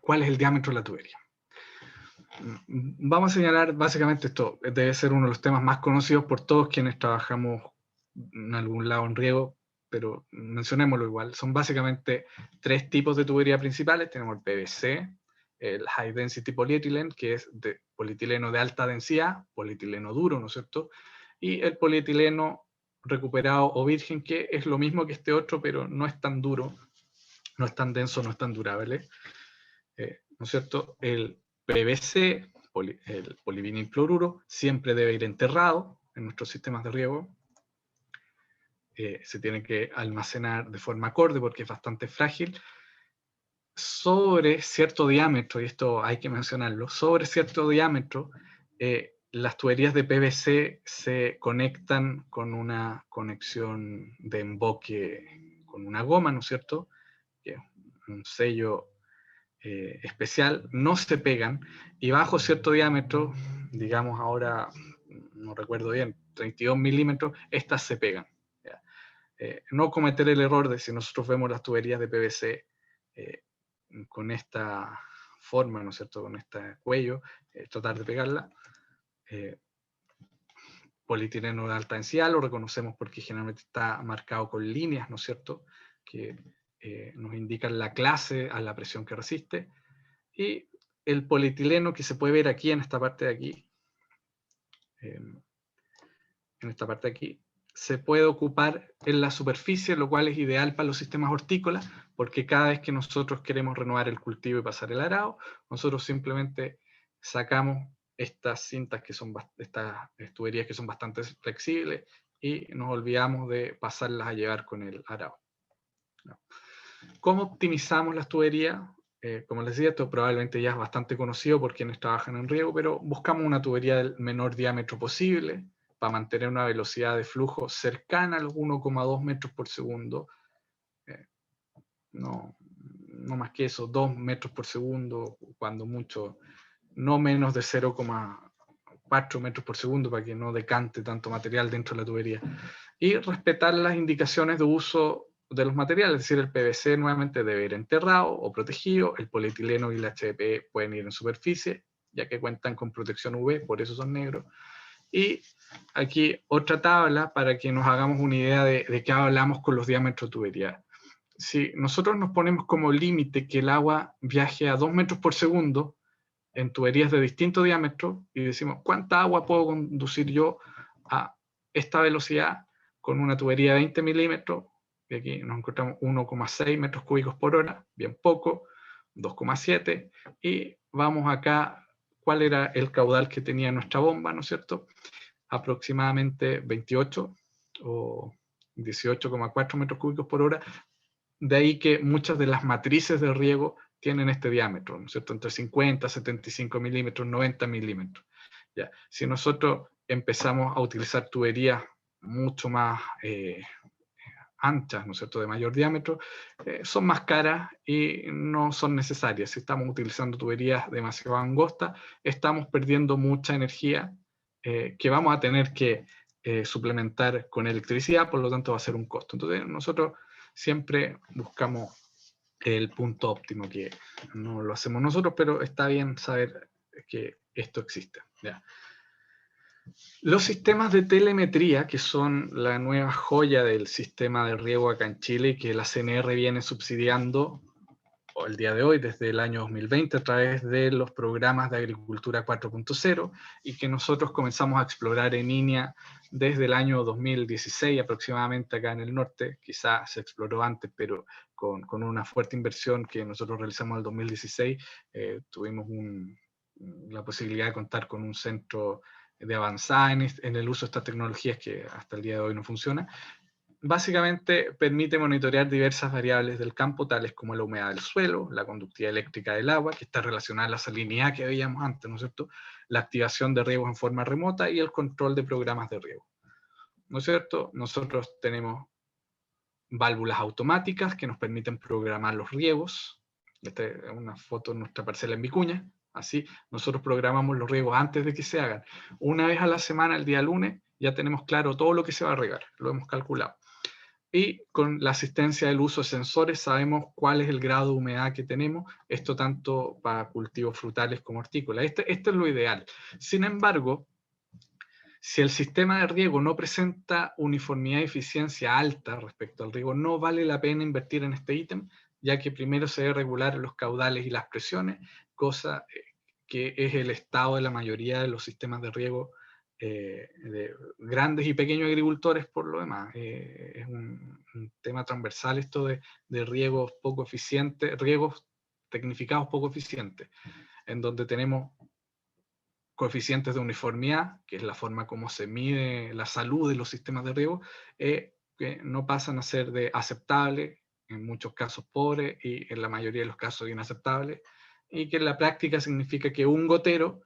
cuál es el diámetro de la tubería. Vamos a señalar básicamente esto, debe ser uno de los temas más conocidos por todos quienes trabajamos en algún lado en riego, pero mencionémoslo igual. Son básicamente 3 tipos de tubería principales. Tenemos el PVC, el High Density Polyethylene, que es de polietileno de alta densidad, polietileno duro, ¿no es cierto? Y el polietileno recuperado o virgen, que es lo mismo que este otro, pero no es tan duro, no es tan denso, no es tan durable. ¿No es cierto? El PVC, el polivinilcloruro, siempre debe ir enterrado en nuestros sistemas de riego. Se tiene que almacenar de forma acorde porque es bastante frágil. Sobre cierto diámetro, y esto hay que mencionarlo, sobre cierto diámetro, las tuberías de PVC se conectan con una conexión de emboque con una goma, ¿no es cierto? Que es un sello especial, no se pegan, y bajo cierto diámetro, digamos ahora, no recuerdo bien, 32 milímetros, estas se pegan. No cometer el error de, si nosotros vemos las tuberías de PVC con esta forma, ¿no es cierto?, con este cuello, tratar de pegarla. Polietileno de alta densidad lo reconocemos porque generalmente está marcado con líneas, ¿no es cierto?, que nos indican la clase a la presión que resiste. Y el polietileno que se puede ver aquí en esta parte de aquí, se puede ocupar en la superficie, lo cual es ideal para los sistemas hortícolas, porque cada vez que nosotros queremos renovar el cultivo y pasar el arado, nosotros simplemente sacamos estas cintas que son, estas tuberías que son bastante flexibles y nos olvidamos de pasarlas a llevar con el arado. ¿Cómo optimizamos las tuberías? Como les decía, esto probablemente ya es bastante conocido por quienes trabajan en riego, pero buscamos una tubería del menor diámetro posible para mantener una velocidad de flujo cercana a los 1,2 metros por segundo. No más que eso, 2 metros por segundo, cuando mucho, no menos de 0,4 metros por segundo para que no decante tanto material dentro de la tubería. Y respetar las indicaciones de uso de los materiales, es decir, el PVC nuevamente debe ir enterrado o protegido, el polietileno y el HDPE pueden ir en superficie, ya que cuentan con protección UV, por eso son negros, Y aquí otra tabla para que nos hagamos una idea de qué hablamos con los diámetros de tubería. Si nosotros nos ponemos como límite que el agua viaje a 2 metros por segundo en tuberías de distinto diámetro y decimos, ¿cuánta agua puedo conducir yo a esta velocidad con una tubería de 20 milímetros? Y aquí nos encontramos 1,6 metros cúbicos por hora, bien poco, 2,7, y vamos acá, ¿cuál era el caudal que tenía nuestra bomba, ¿no es cierto? Aproximadamente 28 o 18,4 metros cúbicos por hora. De ahí que muchas de las matrices de riego tienen este diámetro, ¿no es cierto? Entre 50, 75 milímetros, 90 milímetros. Ya. Si nosotros empezamos a utilizar tuberías mucho más anchas, ¿no es cierto?, de mayor diámetro, son más caras y no son necesarias. Si estamos utilizando tuberías demasiado angostas, estamos perdiendo mucha energía que vamos a tener que suplementar con electricidad, por lo tanto va a ser un costo. Entonces nosotros siempre buscamos el punto óptimo, que no lo hacemos nosotros, pero está bien saber que esto existe. ¿Ya? Los sistemas de telemetría, que son la nueva joya del sistema de riego acá en Chile, que la CNR viene subsidiando el día de hoy, desde el año 2020, a través de los programas de Agricultura 4.0, y que nosotros comenzamos a explorar en línea desde el año 2016 aproximadamente acá en el norte. Quizás se exploró antes, pero con una fuerte inversión que nosotros realizamos en el 2016, tuvimos la posibilidad de contar con un centro de avanzada en el uso de estas tecnologías que hasta el día de hoy no funciona. Básicamente permite monitorear diversas variables del campo, tales como la humedad del suelo, la conductividad eléctrica del agua, que está relacionada a la salinidad que veíamos antes, ¿no es cierto?, la activación de riegos en forma remota y el control de programas de riego. ¿No es cierto? Nosotros tenemos válvulas automáticas que nos permiten programar los riegos. Esta es una foto de nuestra parcela en Vicuña. Así, nosotros programamos los riegos antes de que se hagan. Una vez a la semana, el día lunes, ya tenemos claro todo lo que se va a regar, lo hemos calculado. Y con la asistencia del uso de sensores sabemos cuál es el grado de humedad que tenemos, esto tanto para cultivos frutales como hortícolas. Esto es lo ideal. Sin embargo, si el sistema de riego no presenta uniformidad y eficiencia alta respecto al riego, no vale la pena invertir en este ítem, ya que primero se debe regular los caudales y las presiones, cosa que es el estado de la mayoría de los sistemas de riego de grandes y pequeños agricultores por lo demás. Es un tema transversal esto de riegos poco eficientes, riegos tecnificados poco eficientes, en donde tenemos coeficientes de uniformidad, que es la forma como se mide la salud de los sistemas de riego, que no pasan a ser de aceptable, en muchos casos pobre y en la mayoría de los casos inaceptable, y que en la práctica significa que un gotero,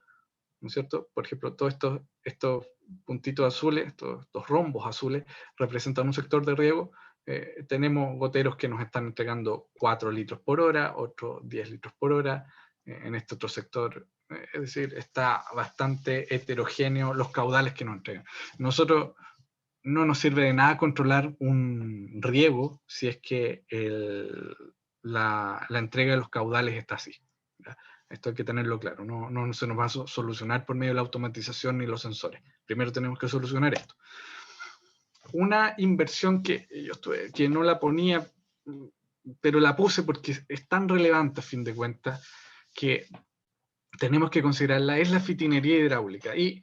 ¿no es cierto? Por ejemplo, todos estos puntitos azules, estos rombos azules, representan un sector de riego. Tenemos goteros que nos están entregando 4 litros por hora, otros 10 litros por hora, en este otro sector. Es decir, está bastante heterogéneo los caudales que nos entregan. Nosotros no nos sirve de nada controlar un riego si es que la entrega de los caudales está así. ¿Ya? Esto hay que tenerlo claro, no se nos va a solucionar por medio de la automatización ni los sensores. Primero tenemos que solucionar esto. Una inversión que no la ponía, pero la puse porque es tan relevante a fin de cuentas que tenemos que considerarla, es la fitinería hidráulica. Y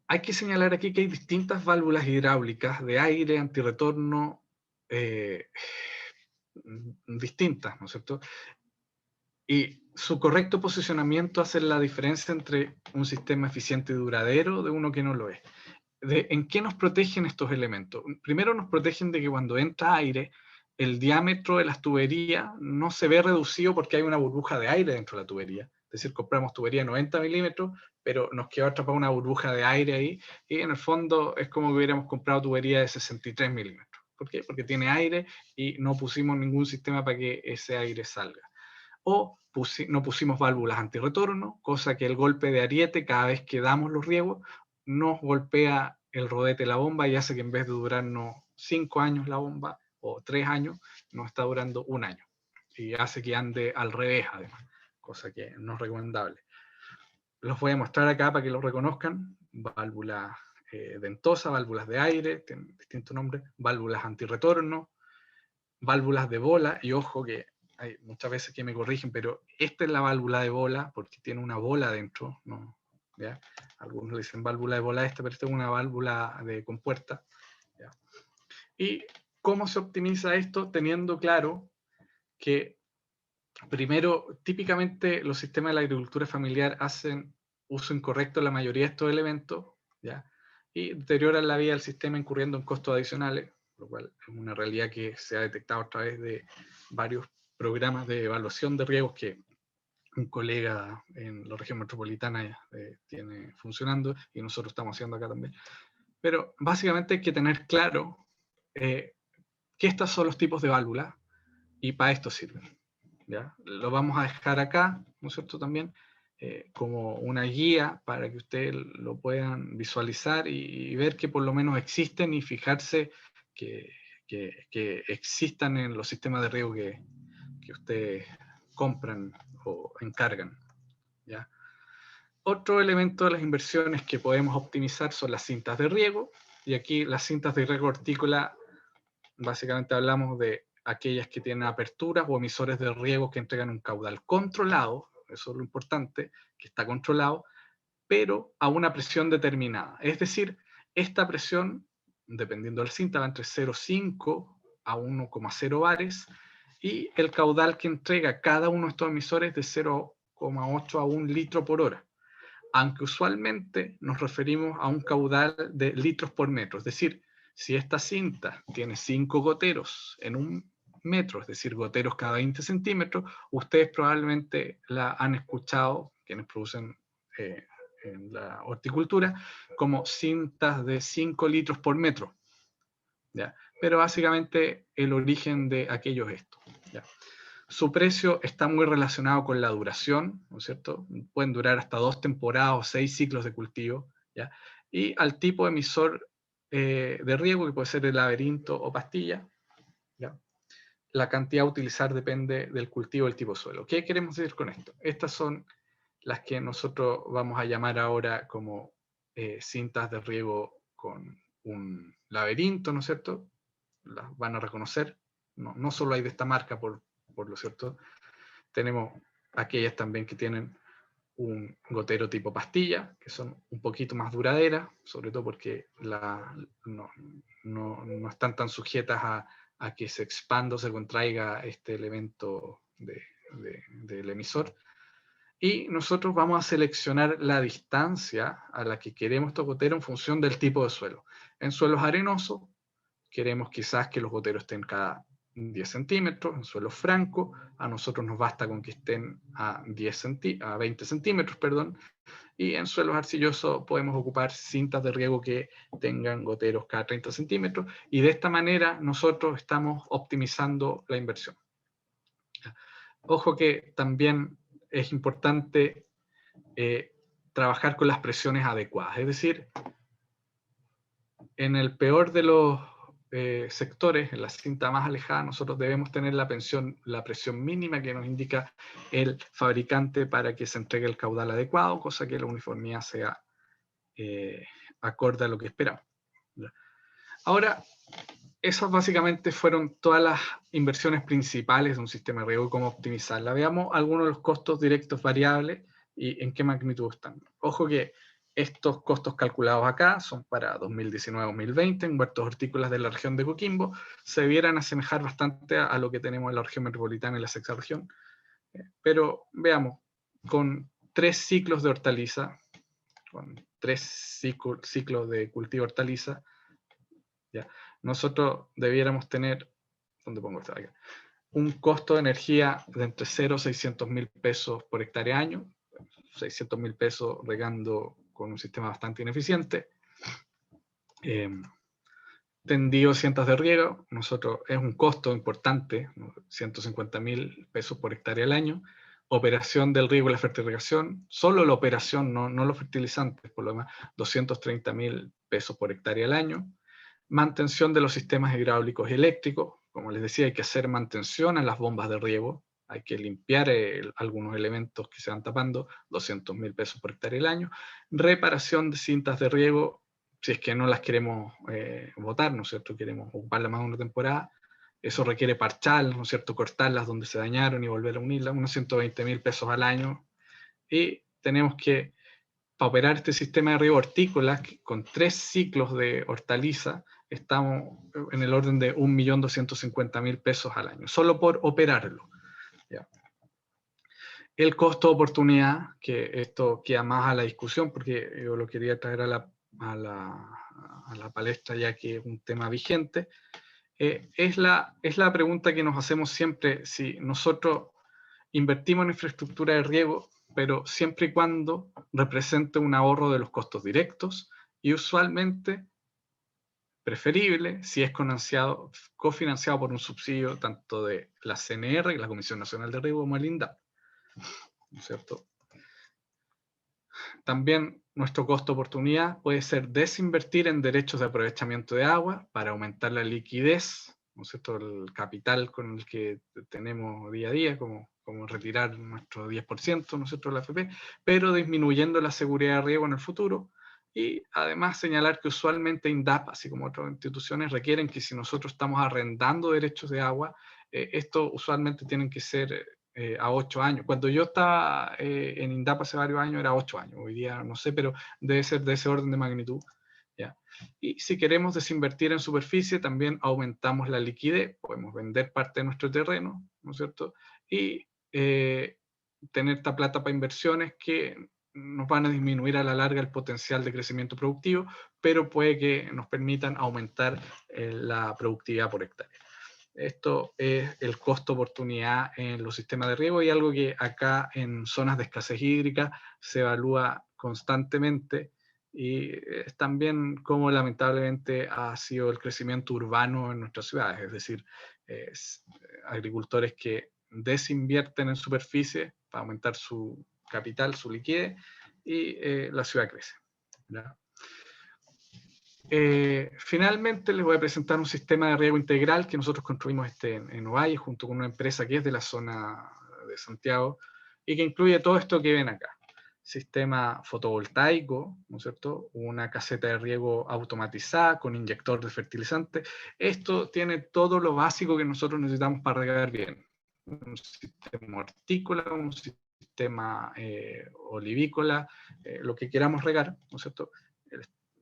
hay que señalar aquí que hay distintas válvulas hidráulicas de aire, antirretorno, distintas, ¿no es cierto? Y su correcto posicionamiento hace la diferencia entre un sistema eficiente y duradero de uno que no lo es. ¿En qué nos protegen estos elementos? Primero nos protegen de que cuando entra aire, el diámetro de las tuberías no se ve reducido porque hay una burbuja de aire dentro de la tubería. Es decir, compramos tubería de 90 milímetros, pero nos quedó atrapada una burbuja de aire ahí, y en el fondo es como que hubiéramos comprado tubería de 63 milímetros. ¿Por qué? Porque tiene aire y no pusimos ningún sistema para que ese aire salga. O no pusimos válvulas antirretorno, cosa que el golpe de ariete, cada vez que damos los riegos, nos golpea el rodete de la bomba y hace que en vez de durarnos 5 años la bomba, o 3 años, nos está durando 1 año. Y hace que ande al revés, además, cosa que no es recomendable. Los voy a mostrar acá para que lo reconozcan. válvulas ventosas, válvulas de aire, tienen distintos nombres, válvulas antirretorno, válvulas de bola, y ojo que hay muchas veces que me corrigen, pero esta es la válvula de bola porque tiene una bola dentro, ¿no? ¿Ya? Algunos le dicen válvula de bola esta, pero esta es una válvula de compuerta. ¿Ya? ¿Y cómo se optimiza esto? Teniendo claro que, primero, típicamente los sistemas de la agricultura familiar hacen uso incorrecto de la mayoría de estos elementos, ¿ya? Y deterioran la vida del sistema incurriendo en costos adicionales, lo cual es una realidad que se ha detectado a través de varios programas de evaluación de riesgos que un colega en la región metropolitana tiene funcionando y nosotros estamos haciendo acá también. Pero básicamente hay que tener claro que estos son los tipos de válvulas y para esto sirven. ¿Ya? Lo vamos a dejar acá, ¿no es cierto? También como una guía para que ustedes lo puedan visualizar y ver que por lo menos existen y fijarse que existan en los sistemas de riego que ustedes compran o encargan. ¿Ya? Otro elemento de las inversiones que podemos optimizar son las cintas de riego, y aquí las cintas de riego hortícola, básicamente hablamos de aquellas que tienen aperturas o emisores de riego que entregan un caudal controlado, eso es lo importante, que está controlado, pero a una presión determinada. Es decir, esta presión, dependiendo de la cinta, va entre 0,5 a 1,0 bares, y el caudal que entrega cada uno de estos emisores es de 0,8 a 1 litro por hora, aunque usualmente nos referimos a un caudal de litros por metro. Es decir, si esta cinta tiene 5 goteros en un metro, es decir, goteros cada 20 centímetros, ustedes probablemente la han escuchado, quienes producen en la horticultura, como cintas de 5 litros por metro. ¿Ya? Pero básicamente el origen de aquello es esto. ¿Ya? Su precio está muy relacionado con la duración, ¿no es cierto? Pueden durar hasta 2 temporadas o 6 ciclos de cultivo, ¿ya? Y al tipo de emisor de riego, que puede ser el laberinto o pastilla, ¿ya? La cantidad a utilizar depende del cultivo y el tipo de suelo. ¿Qué queremos decir con esto? Estas son las que nosotros vamos a llamar ahora como cintas de riego con un laberinto, ¿no es cierto? Las van a reconocer. No solo hay de esta marca, por lo cierto. Tenemos aquellas también que tienen un gotero tipo pastilla, que son un poquito más duraderas, sobre todo porque no están tan sujetas a que se expanda o se contraiga este elemento del emisor. Y nosotros vamos a seleccionar la distancia a la que queremos estos goteros en función del tipo de suelo. En suelos arenosos, queremos quizás que los goteros estén cada 10 centímetros, en suelo franco, a nosotros nos basta con que estén a 20 centímetros, perdón, y en suelos arcillosos podemos ocupar cintas de riego que tengan goteros cada 30 centímetros, y de esta manera nosotros estamos optimizando la inversión. Ojo que también es importante trabajar con las presiones adecuadas, es decir, en el peor de los sectores, en la cinta más alejada, nosotros debemos tener la presión mínima que nos indica el fabricante para que se entregue el caudal adecuado, cosa que la uniformidad sea acorde a lo que esperamos. Ahora, esas básicamente fueron todas las inversiones principales de un sistema de riego y cómo optimizarla. Veamos algunos de los costos directos variables y en qué magnitud están. Ojo que estos costos calculados acá son para 2019-2020 en huertos hortícolas de la región de Coquimbo. Se debieran asemejar bastante a lo que tenemos en la región metropolitana y la sexta región. Pero veamos, con 3 ciclos de hortaliza, con 3 ciclos de cultivo de hortaliza, ¿ya? Nosotros debiéramos tener, ¿dónde pongo esto? Acá, un costo de energía de entre 0 a 600 mil pesos por hectárea año, 600 mil pesos regando con un sistema bastante ineficiente. Tendido cientos de riego, nosotros es un costo importante, 150 mil pesos por hectárea al año. Operación del riego y la fertilización, solo la operación, no los fertilizantes, por lo demás, 230 mil pesos por hectárea al año. Mantención de los sistemas hidráulicos y eléctricos, como les decía, hay que hacer mantención en las bombas de riego, hay que limpiar algunos elementos que se van tapando, 200.000 pesos por hectárea el año. Reparación de cintas de riego, si es que no las queremos botar, ¿no es cierto? Queremos ocuparlas más de una temporada. Eso requiere parcharlas, ¿no es cierto? Cortarlas donde se dañaron y volver a unirlas, unos 120.000 pesos al año. Y tenemos que, para operar este sistema de riego hortícola, con 3 ciclos de hortaliza, estamos en el orden de 1.250.000 pesos al año, solo por operarlo. ¿Ya? El costo de oportunidad, que esto queda más a la discusión, porque yo lo quería traer a la palestra ya que es un tema vigente, es la pregunta que nos hacemos siempre: si nosotros invertimos en infraestructura de riego, pero siempre y cuando represente un ahorro de los costos directos, y usualmente preferible si es cofinanciado por un subsidio tanto de la CNR, la Comisión Nacional de Riego, como el INDAP, ¿no es cierto? También nuestro costo de oportunidad puede ser desinvertir en derechos de aprovechamiento de agua para aumentar la liquidez, ¿no es cierto?, el capital con el que tenemos día a día, como retirar nuestro 10%, ¿no es cierto?, de la AFP, pero disminuyendo la seguridad de riego en el futuro. Y además señalar que usualmente INDAP, así como otras instituciones, requieren que si nosotros estamos arrendando derechos de agua, esto usualmente tienen que ser a 8 años. Cuando yo estaba en INDAP hace varios años era 8 años, hoy día no sé, pero debe ser de ese orden de magnitud. ¿Ya? Y si queremos desinvertir en superficie, también aumentamos la liquidez, podemos vender parte de nuestro terreno, ¿no es cierto? Y tener esta plata para inversiones que nos van a disminuir a la larga el potencial de crecimiento productivo, pero puede que nos permitan aumentar la productividad por hectárea. Esto es el costo oportunidad en los sistemas de riego, y algo que acá en zonas de escasez hídrica se evalúa constantemente, y es también como lamentablemente ha sido el crecimiento urbano en nuestras ciudades, es decir, agricultores que desinvierten en superficie para aumentar su capital, su liquidez, y la ciudad crece, ¿verdad? Finalmente les voy a presentar un sistema de riego integral que nosotros construimos en Ovalle junto con una empresa que es de la zona de Santiago y que incluye todo esto que ven acá. Sistema fotovoltaico, ¿no es cierto? Una caseta de riego automatizada con inyector de fertilizante. Esto tiene todo lo básico que nosotros necesitamos para regar bien. Un sistema hortícola, un sistema olivícola, lo que queramos regar, ¿no es cierto?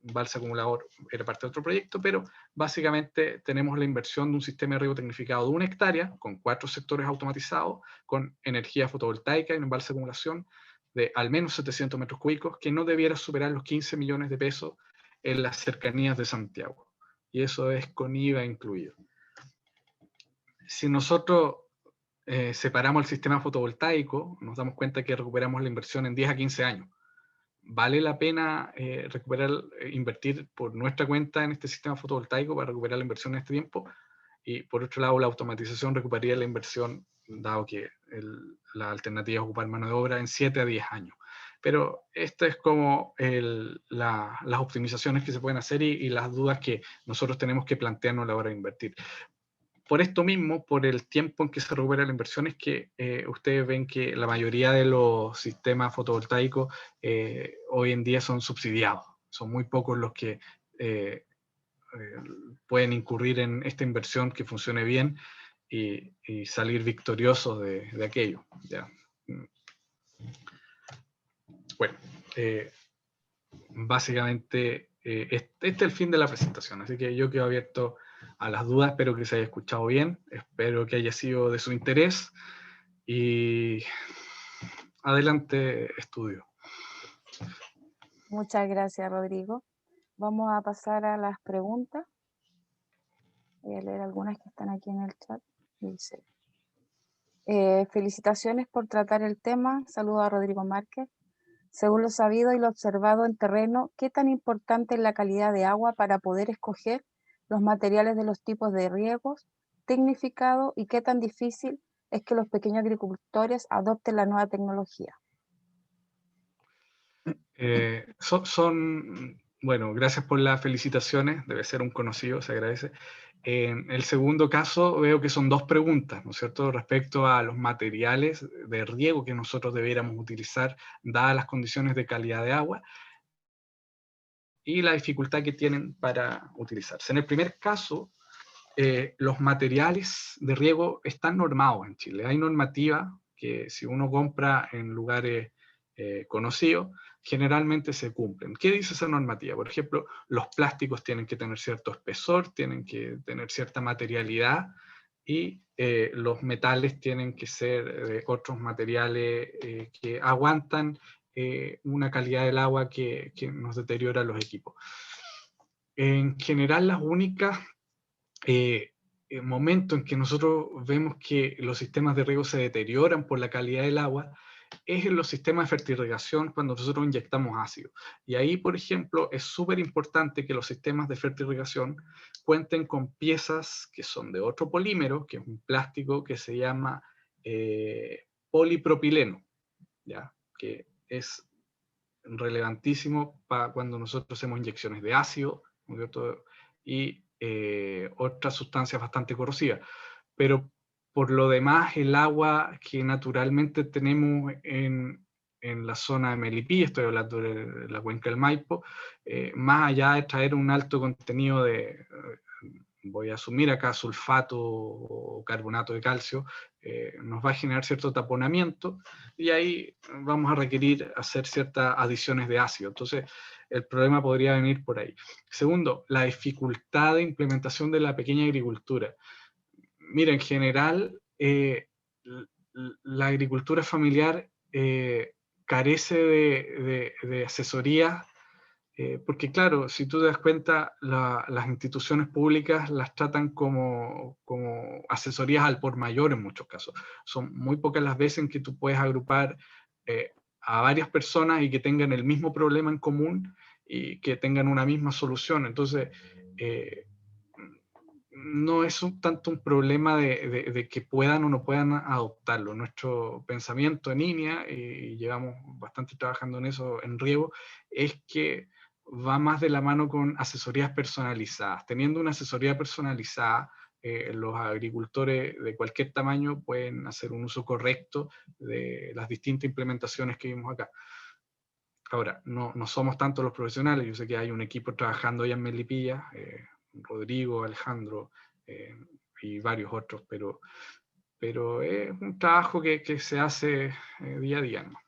Balsa acumulador era parte de otro proyecto, pero básicamente tenemos la inversión de un sistema de riego tecnificado de 1 hectárea, con 4 sectores automatizados, con energía fotovoltaica y un balsa de acumulación de al menos 700 metros cúbicos, que no debiera superar los 15 millones de pesos en las cercanías de Santiago. Y eso es con IVA incluido. Si nosotros separamos el sistema fotovoltaico, nos damos cuenta que recuperamos la inversión en 10 a 15 años. ¿Vale la pena invertir por nuestra cuenta en este sistema fotovoltaico para recuperar la inversión en este tiempo? Y por otro lado, la automatización recuperaría la inversión, dado que la alternativa es ocupar mano de obra, en 7 a 10 años. Pero esto es como las optimizaciones que se pueden hacer y las dudas que nosotros tenemos que plantearnos a la hora de invertir. Por esto mismo, por el tiempo en que se recupera la inversión, es que ustedes ven que la mayoría de los sistemas fotovoltaicos hoy en día son subsidiados. Son muy pocos los que pueden incurrir en esta inversión que funcione bien y salir victoriosos de aquello. ¿Ya? Bueno, básicamente este es el fin de la presentación, así que yo quedo abierto a las dudas. Espero que se haya escuchado bien, espero que haya sido de su interés, y adelante, estudio. Muchas gracias, Rodrigo. Vamos a pasar a las preguntas. Voy a leer algunas que están aquí en el chat. Dice, felicitaciones por tratar el tema. Saludo a Rodrigo Márquez. Según lo sabido y lo observado en terreno, ¿qué tan importante es la calidad de agua para poder escoger los materiales de los tipos de riegos tecnificado, y qué tan difícil es que los pequeños agricultores adopten la nueva tecnología? Bueno, gracias por las felicitaciones, debe ser un conocido, se agradece. En el segundo caso veo que son dos preguntas, ¿no es cierto?, respecto a los materiales de riego que nosotros debiéramos utilizar dadas las condiciones de calidad de agua y la dificultad que tienen para utilizarse. En el primer caso, los materiales de riego están normados en Chile. Hay normativa que si uno compra en lugares conocidos, generalmente se cumplen. ¿Qué dice esa normativa? Por ejemplo, los plásticos tienen que tener cierto espesor, tienen que tener cierta materialidad y los metales tienen que ser de otros materiales que aguantan una calidad del agua que nos deteriora los equipos. En general, las únicas el momento en que nosotros vemos que los sistemas de riego se deterioran por la calidad del agua es en los sistemas de fertirrigación cuando nosotros inyectamos ácido. Y ahí, por ejemplo, es súper importante que los sistemas de fertirrigación cuenten con piezas que son de otro polímero, que es un plástico que se llama polipropileno, ¿ya? Que es relevantísimo para cuando nosotros hacemos inyecciones de ácido, ¿no es cierto? Y otras sustancias bastante corrosivas. Pero por lo demás, el agua que naturalmente tenemos en la zona de Melipilla, estoy hablando de la cuenca del Maipo, más allá de traer un alto contenido de, voy a asumir acá, sulfato o carbonato de calcio, nos va a generar cierto taponamiento y ahí vamos a requerir hacer ciertas adiciones de ácido. Entonces, el problema podría venir por ahí. Segundo, la dificultad de implementación de la pequeña agricultura. Mira, en general, la agricultura familiar carece de asesoría, porque claro, si tú te das cuenta, las instituciones públicas las tratan como asesorías al por mayor en muchos casos. Son muy pocas las veces en que tú puedes agrupar a varias personas y que tengan el mismo problema en común y que tengan una misma solución. Entonces, no es tanto un problema de que puedan o no puedan adoptarlo. Nuestro pensamiento en INEA, y llevamos bastante trabajando en eso en riego, es que va más de la mano con asesorías personalizadas. Teniendo una asesoría personalizada, los agricultores de cualquier tamaño pueden hacer un uso correcto de las distintas implementaciones que vimos acá. Ahora, no somos tantos los profesionales, yo sé que hay un equipo trabajando allá en Melipilla, Rodrigo, Alejandro y varios otros, pero es un trabajo que se hace día a día, ¿no?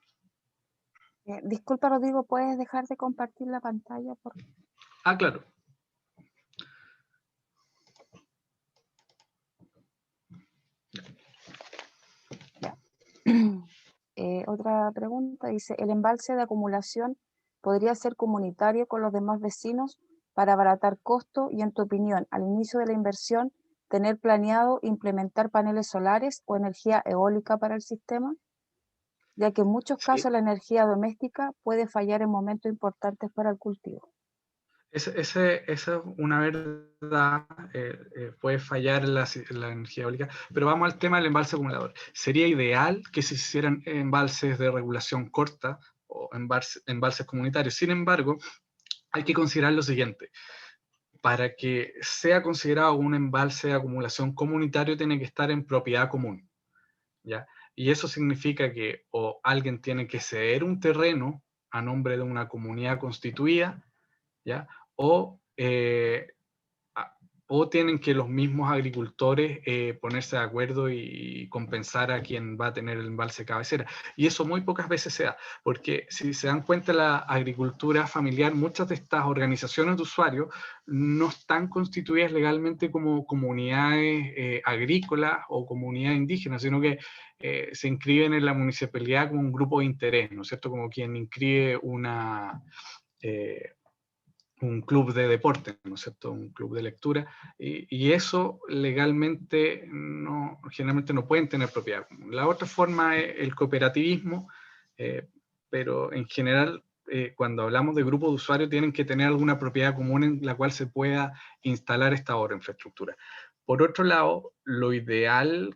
Disculpa, Rodrigo, ¿puedes dejar de compartir la pantalla, por favor? Ah, claro. Otra pregunta dice, ¿el embalse de acumulación podría ser comunitario con los demás vecinos para abaratar costos y, en tu opinión, al inicio de la inversión, tener planeado implementar paneles solares o energía eólica para el sistema? Ya que en muchos Sí. casos la energía doméstica puede fallar en momentos importantes para el cultivo. Esa es una verdad, puede fallar la energía eólica, pero vamos al tema del embalse acumulador. Sería ideal que se hicieran embalses de regulación corta o embalses comunitarios. Sin embargo, hay que considerar lo siguiente. Para que sea considerado un embalse de acumulación comunitario, tiene que estar en propiedad común, ¿ya? Y eso significa que o alguien tiene que ceder un terreno a nombre de una comunidad constituida, ¿ya? O, o tienen que los mismos agricultores ponerse de acuerdo y compensar a quien va a tener el embalse cabecera. Y eso muy pocas veces se da, porque si se dan cuenta, la agricultura familiar, muchas de estas organizaciones de usuarios no están constituidas legalmente como comunidades agrícolas o comunidades indígenas, sino que se inscriben en la municipalidad como un grupo de interés, ¿no es cierto? Como quien inscribe un club de deporte, ¿no es cierto? Un club de lectura, y eso legalmente generalmente no pueden tener propiedad. La otra forma es el cooperativismo, pero en general, cuando hablamos de grupos de usuarios, tienen que tener alguna propiedad común en la cual se pueda instalar esta otra infraestructura. Por otro lado, lo ideal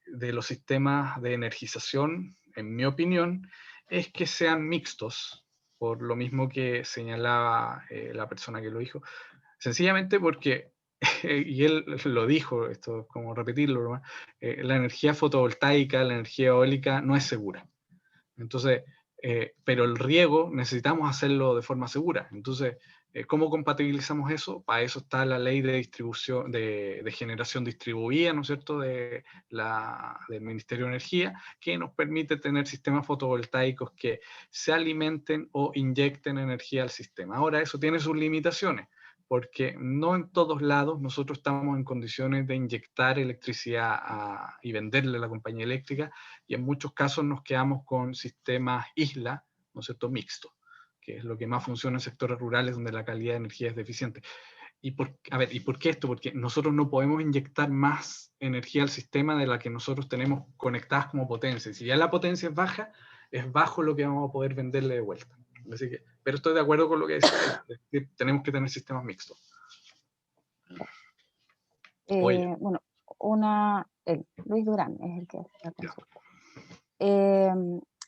de los sistemas de energización, en mi opinión, es que sean mixtos. por lo mismo que señalaba la persona que lo dijo, sencillamente porque, y él lo dijo, esto es como repetirlo, ¿no? La energía fotovoltaica, la energía eólica no es segura. Entonces, pero el riego necesitamos hacerlo de forma segura. Entonces, ¿cómo compatibilizamos eso? Para eso está la ley de distribución, de generación distribuida, ¿no es cierto?, del Ministerio de Energía, que nos permite tener sistemas fotovoltaicos que se alimenten o inyecten energía al sistema. Ahora, eso tiene sus limitaciones, porque no en todos lados nosotros estamos en condiciones de inyectar electricidad y venderle a la compañía eléctrica, y en muchos casos nos quedamos con sistemas isla, ¿no es cierto?, mixtos, que es lo que más funciona en sectores rurales donde la calidad de energía es deficiente. ¿Y por qué esto? Porque nosotros no podemos inyectar más energía al sistema de la que nosotros tenemos conectadas como potencia. Si ya la potencia es baja, es bajo lo que vamos a poder venderle de vuelta. Así que, pero estoy de acuerdo con lo que dice, es decir, tenemos que tener sistemas mixtos. Oye, Bueno, Luis Durán es el que hace la ya. consulta.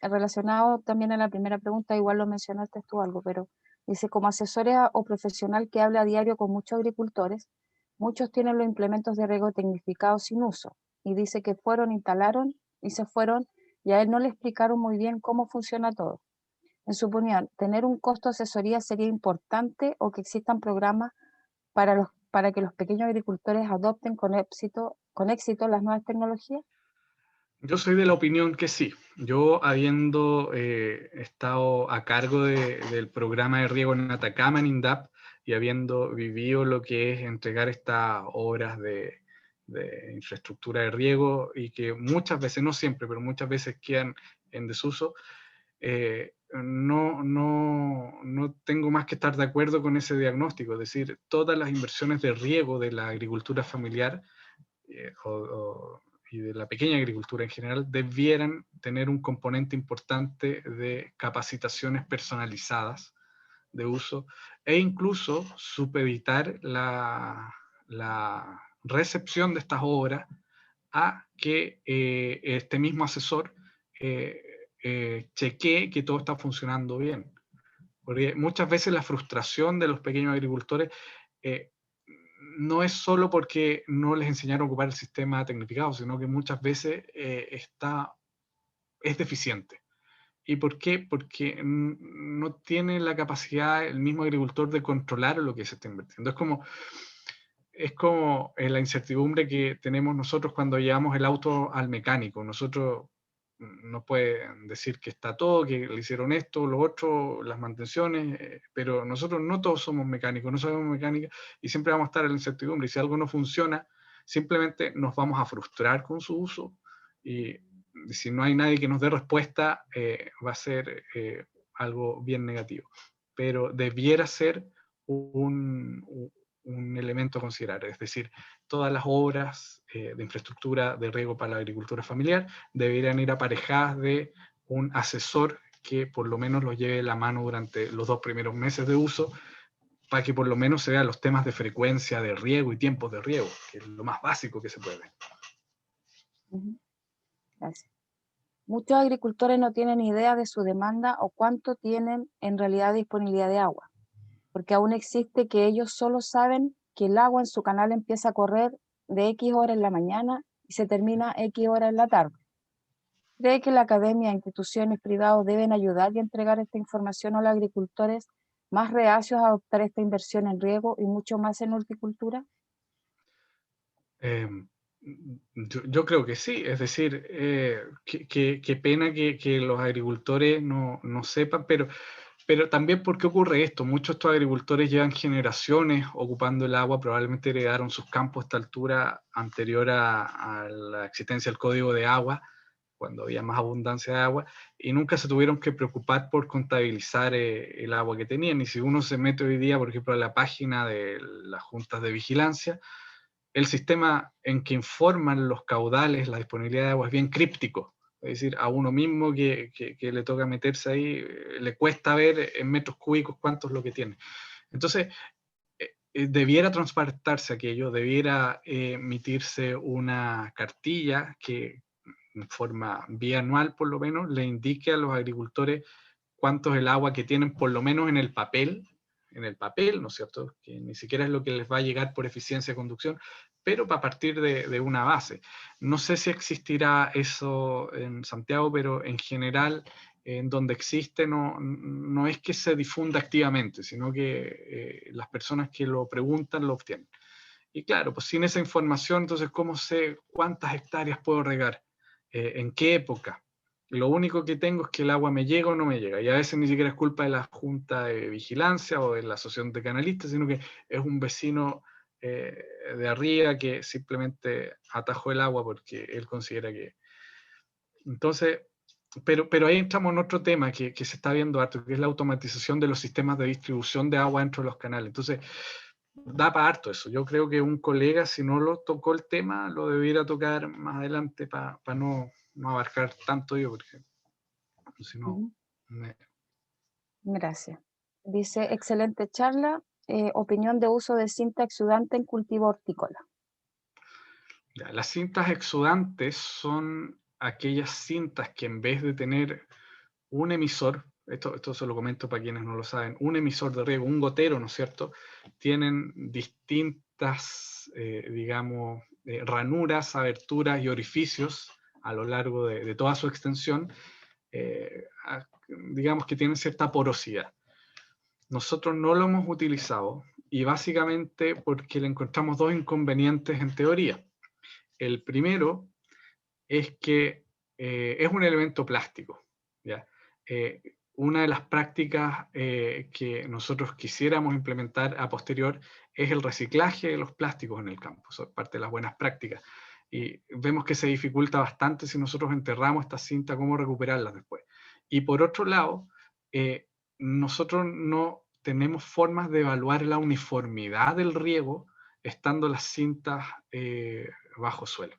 Relacionado también a la primera pregunta, igual lo mencionaste tú algo, pero dice, como asesora o profesional que habla a diario con muchos agricultores, muchos tienen los implementos de riego tecnificados sin uso, y dice que instalaron y se fueron, y a él no le explicaron muy bien cómo funciona todo. En su opinión, ¿tener un costo de asesoría sería importante, o que existan programas para que los pequeños agricultores adopten con éxito las nuevas tecnologías? Yo soy de la opinión que sí. Yo, habiendo estado a cargo del programa de riego en Atacama, en INDAP, y habiendo vivido lo que es entregar estas obras de infraestructura de riego, y que muchas veces, no siempre, pero muchas veces quedan en desuso, no tengo más que estar de acuerdo con ese diagnóstico. Es decir, todas las inversiones de riego de la agricultura familiar y de la pequeña agricultura en general debieran tener un componente importante de capacitaciones personalizadas de uso, e incluso supeditar la recepción de estas obras a que este mismo asesor chequee que todo está funcionando bien. Porque muchas veces la frustración de los pequeños agricultores eh, no es solo porque no les enseñaron a ocupar el sistema tecnificado, sino que muchas veces es deficiente. ¿Y por qué? Porque no tiene la capacidad el mismo agricultor de controlar lo que se está invirtiendo. Es como la incertidumbre que tenemos nosotros cuando llevamos el auto al mecánico. Nosotros nos pueden decir que está todo, que le hicieron esto, lo otro, las mantenciones, pero nosotros no todos somos mecánicos, no sabemos mecánica, y siempre vamos a estar en la incertidumbre. Y si algo no funciona, simplemente nos vamos a frustrar con su uso, y si no hay nadie que nos dé respuesta, va a ser algo bien negativo. Pero debiera ser un elemento a considerar, es decir, todas las obras de infraestructura de riego para la agricultura familiar deberían ir aparejadas de un asesor que por lo menos los lleve la mano durante los 2 primeros meses de uso, para que por lo menos se vean los temas de frecuencia de riego y tiempos de riego, que es lo más básico que se puede. Gracias. Muchos agricultores no tienen idea de su demanda o cuánto tienen en realidad disponibilidad de agua, porque aún existe que ellos solo saben que el agua en su canal empieza a correr de X hora en la mañana y se termina X hora en la tarde. ¿Cree que la academia e instituciones privadas deben ayudar y entregar esta información a los agricultores más reacios a adoptar esta inversión en riego y mucho más en horticultura? Eh, yo creo que sí, es decir, qué pena que los agricultores no sepan, pero también, ¿por qué ocurre esto? Muchos de estos agricultores llevan generaciones ocupando el agua, probablemente heredaron sus campos a esta altura anterior a la existencia del Código de Agua, cuando había más abundancia de agua, y nunca se tuvieron que preocupar por contabilizar el agua que tenían. Y si uno se mete hoy día, por ejemplo, a la página de las juntas de vigilancia, el sistema en que informan los caudales, la disponibilidad de agua, es bien críptico. Es decir, a uno mismo que le toca meterse ahí, le cuesta ver en metros cúbicos cuánto es lo que tiene. Entonces, debiera transparentarse aquello, debiera emitirse una cartilla que en forma bianual por lo menos le indique a los agricultores cuánto es el agua que tienen, por lo menos en el papel, ¿no es cierto? Que ni siquiera es lo que les va a llegar por eficiencia de conducción, pero para partir de una base. No sé si existirá eso en Santiago, pero en general, en donde existe, no es que se difunda activamente, sino que las personas que lo preguntan lo obtienen. Y claro, pues sin esa información, entonces, ¿cómo sé cuántas hectáreas puedo regar? ¿En qué época? Lo único que tengo es que el agua me llega o no me llega. Y a veces ni siquiera es culpa de la Junta de Vigilancia o de la Asociación de Canalistas, sino que es un vecino de arriba que simplemente atajó el agua porque él considera que... Entonces, pero ahí entramos en otro tema que se está viendo harto, que es la automatización de los sistemas de distribución de agua dentro de los canales. Entonces, da para harto eso. Yo creo que un colega, si no lo tocó el tema, lo debiera tocar más adelante para no abarcar tanto yo, porque si no... Ujú. Gracias. Dice, excelente charla. Opinión de uso de cinta exudante en cultivo hortícola. Ya, las cintas exudantes son aquellas cintas que en vez de tener un emisor, esto se lo comento para quienes no lo saben, un emisor de riego, un gotero, ¿no es cierto? Tienen distintas, digamos, ranuras, aberturas y orificios a lo largo de toda su extensión, digamos que tienen cierta porosidad. Nosotros no lo hemos utilizado y básicamente porque le encontramos dos inconvenientes en teoría. El primero es que es un elemento plástico. ¿Ya? Una de las prácticas que nosotros quisiéramos implementar a posterior es el reciclaje de los plásticos en el campo. Eso es parte de las buenas prácticas. Y vemos que se dificulta bastante si nosotros enterramos esta cinta, cómo recuperarlas después. Y por otro lado, nosotros no tenemos formas de evaluar la uniformidad del riego estando las cintas bajo suelo.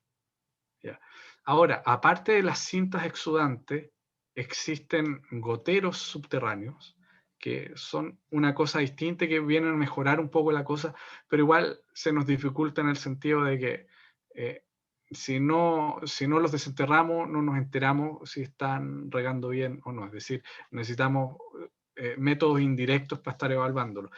¿Ya? Ahora, aparte de las cintas exudantes, existen goteros subterráneos que son una cosa distinta, que vienen a mejorar un poco la cosa, pero igual se nos dificulta en el sentido de que si no los desenterramos, no nos enteramos si están regando bien o no. Es decir, necesitamos métodos indirectos para estar evaluándolo.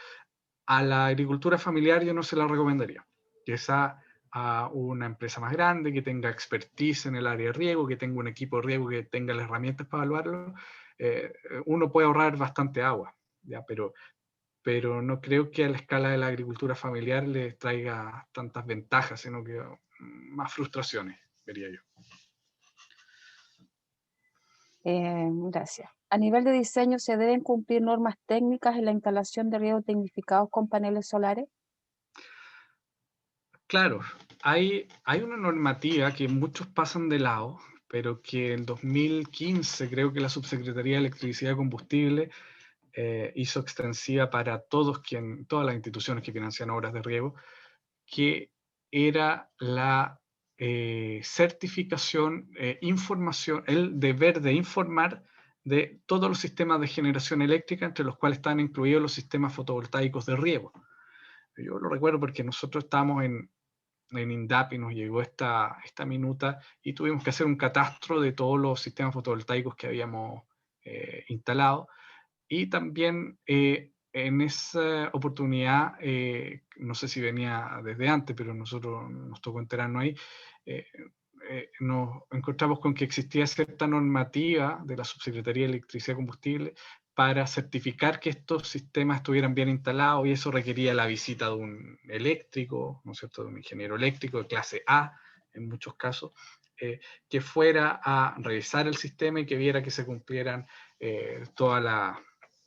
A la agricultura familiar yo no se la recomendaría. Quizá a una empresa más grande que tenga expertise en el área de riego, que tenga un equipo de riego que tenga las herramientas para evaluarlo, uno puede ahorrar bastante agua, ¿ya? Pero no creo que a la escala de la agricultura familiar les traiga tantas ventajas, sino que más frustraciones, vería yo. Gracias. A nivel de diseño, ¿se deben cumplir normas técnicas en la instalación de riego tecnificados con paneles solares? Claro, hay una normativa que muchos pasan de lado, pero que en 2015 creo que la Subsecretaría de Electricidad y Combustible hizo extensiva para todas las instituciones que financian obras de riego, que era la certificación, información, el deber de informar de todos los sistemas de generación eléctrica, entre los cuales están incluidos los sistemas fotovoltaicos de riego. Yo lo recuerdo porque nosotros estábamos en INDAP y nos llegó esta minuta y tuvimos que hacer un catastro de todos los sistemas fotovoltaicos que habíamos instalado. Y también en esa oportunidad, no sé si venía desde antes, pero nosotros nos tocó enterarnos ahí, eh, nos encontramos con que existía cierta normativa de la Subsecretaría de Electricidad y Combustible para certificar que estos sistemas estuvieran bien instalados, y eso requería la visita de un eléctrico, ¿no es cierto?, de un ingeniero eléctrico de clase A, en muchos casos, que fuera a revisar el sistema y que viera que se cumplieran todas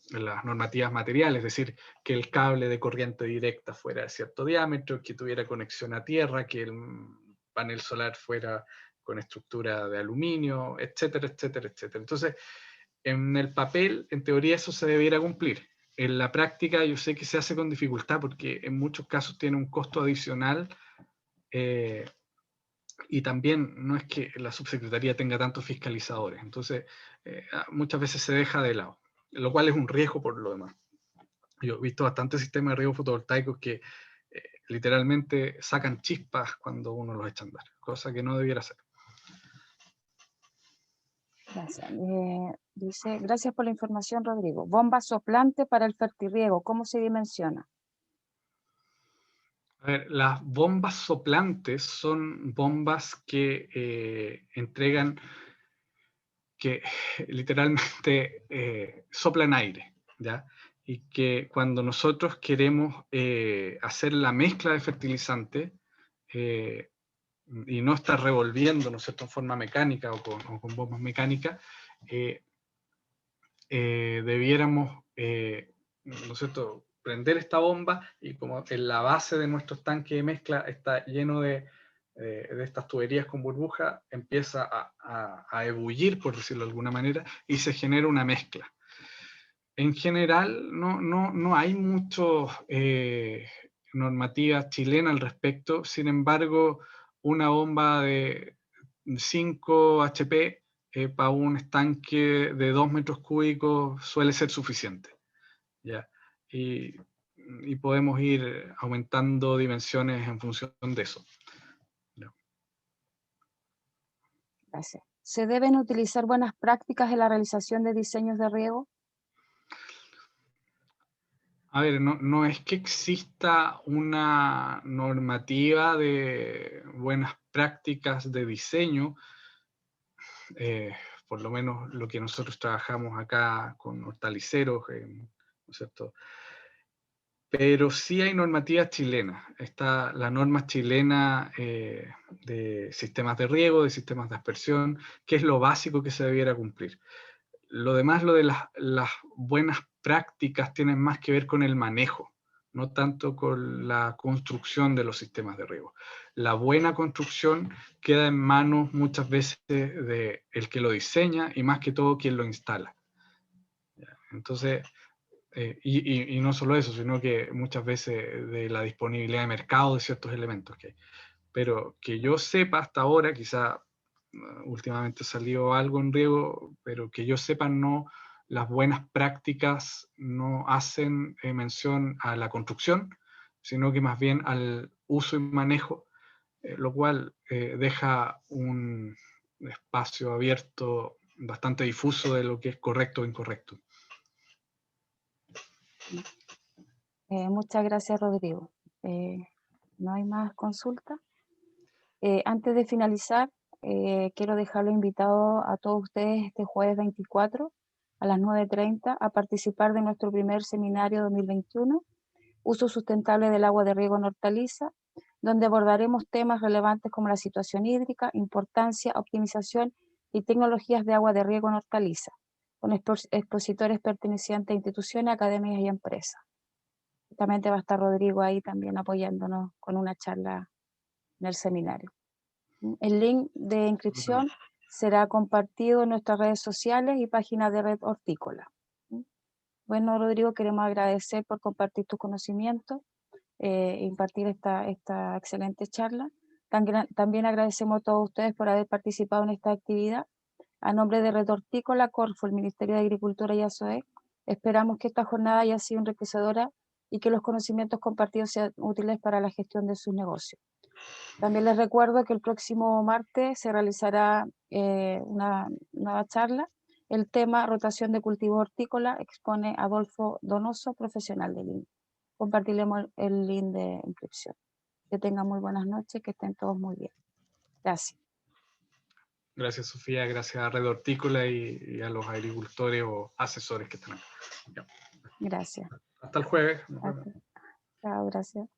las normativas materiales, es decir, que el cable de corriente directa fuera de cierto diámetro, que tuviera conexión a tierra, que el panel solar fuera con estructura de aluminio, etcétera, etcétera, etcétera. Entonces, en el papel, en teoría, eso se debiera cumplir. En la práctica, yo sé que se hace con dificultad porque en muchos casos tiene un costo adicional y también no es que la subsecretaría tenga tantos fiscalizadores. Entonces, muchas veces se deja de lado, lo cual es un riesgo por lo demás. Yo he visto bastantes sistemas de riego fotovoltaicos que literalmente sacan chispas cuando uno los echa a andar, cosa que no debiera ser. Gracias. Dice, gracias por la información, Rodrigo. Bomba soplante para el fertirriego, ¿cómo se dimensiona? A ver, las bombas soplantes son bombas que entregan, que literalmente soplan aire, ¿ya? Y que cuando nosotros queremos hacer la mezcla de fertilizante y no estar revolviendo, ¿no es cierto?, en forma mecánica o con bombas mecánicas, debiéramos, ¿no es cierto?, prender esta bomba y como en la base de nuestros tanques de mezcla está lleno de estas tuberías con burbuja, empieza a ebullir, por decirlo de alguna manera, y se genera una mezcla. En general, no hay mucho normativa chilena al respecto, sin embargo, una bomba de 5 HP para un estanque de 2 metros cúbicos suele ser suficiente. ¿Ya? Y, y podemos ir aumentando dimensiones en función de eso. ¿Ya? Gracias. ¿Se deben utilizar buenas prácticas en la realización de diseños de riego? A ver, no es que exista una normativa de buenas prácticas de diseño, por lo menos lo que nosotros trabajamos acá con hortaliceros, ¿no es cierto? Pero sí hay normativas chilenas. Está la norma chilena de sistemas de riego, de sistemas de aspersión, que es lo básico que se debiera cumplir. Lo demás, lo de las buenas prácticas, tienen más que ver con el manejo, no tanto con la construcción de los sistemas de riego. La buena construcción queda en manos muchas veces de el que lo diseña y más que todo quien lo instala. Entonces, y no solo eso, sino que muchas veces de la disponibilidad de mercado de ciertos elementos que hay. Pero que yo sepa hasta ahora, quizá últimamente salió algo en riego, pero que yo sepa no, las buenas prácticas no hacen mención a la construcción, sino que más bien al uso y manejo, lo cual deja un espacio abierto bastante difuso de lo que es correcto o incorrecto. Muchas gracias, Rodrigo. ¿No hay más consultas? Antes de finalizar, quiero dejarlo invitado a todos ustedes este jueves 24 a las 9:30 a participar de nuestro primer seminario 2021, Uso Sustentable del Agua de Riego en Hortaliza, donde abordaremos temas relevantes como la situación hídrica, importancia, optimización y tecnologías de agua de riego en hortaliza, con expositores pertenecientes a instituciones, academias y empresas. Justamente va a estar Rodrigo ahí también apoyándonos con una charla en el seminario. El link de inscripción será compartido en nuestras redes sociales y página de Red Hortícola. Bueno, Rodrigo, queremos agradecer por compartir tus conocimientos e impartir esta excelente charla. También agradecemos a todos ustedes por haber participado en esta actividad. A nombre de Red Hortícola, Corfo, el Ministerio de Agricultura y ASOE, esperamos que esta jornada haya sido enriquecedora y que los conocimientos compartidos sean útiles para la gestión de sus negocios. También les recuerdo que el próximo martes se realizará una nueva charla. El tema rotación de cultivo hortícola expone Adolfo Donoso, profesional del INE. Compartiremos el link de inscripción. Que tengan muy buenas noches, que estén todos muy bien. Gracias. Gracias, Sofía, gracias a Red Hortícola y a los agricultores o asesores que están acá. Gracias. Hasta el jueves. Chao, gracias.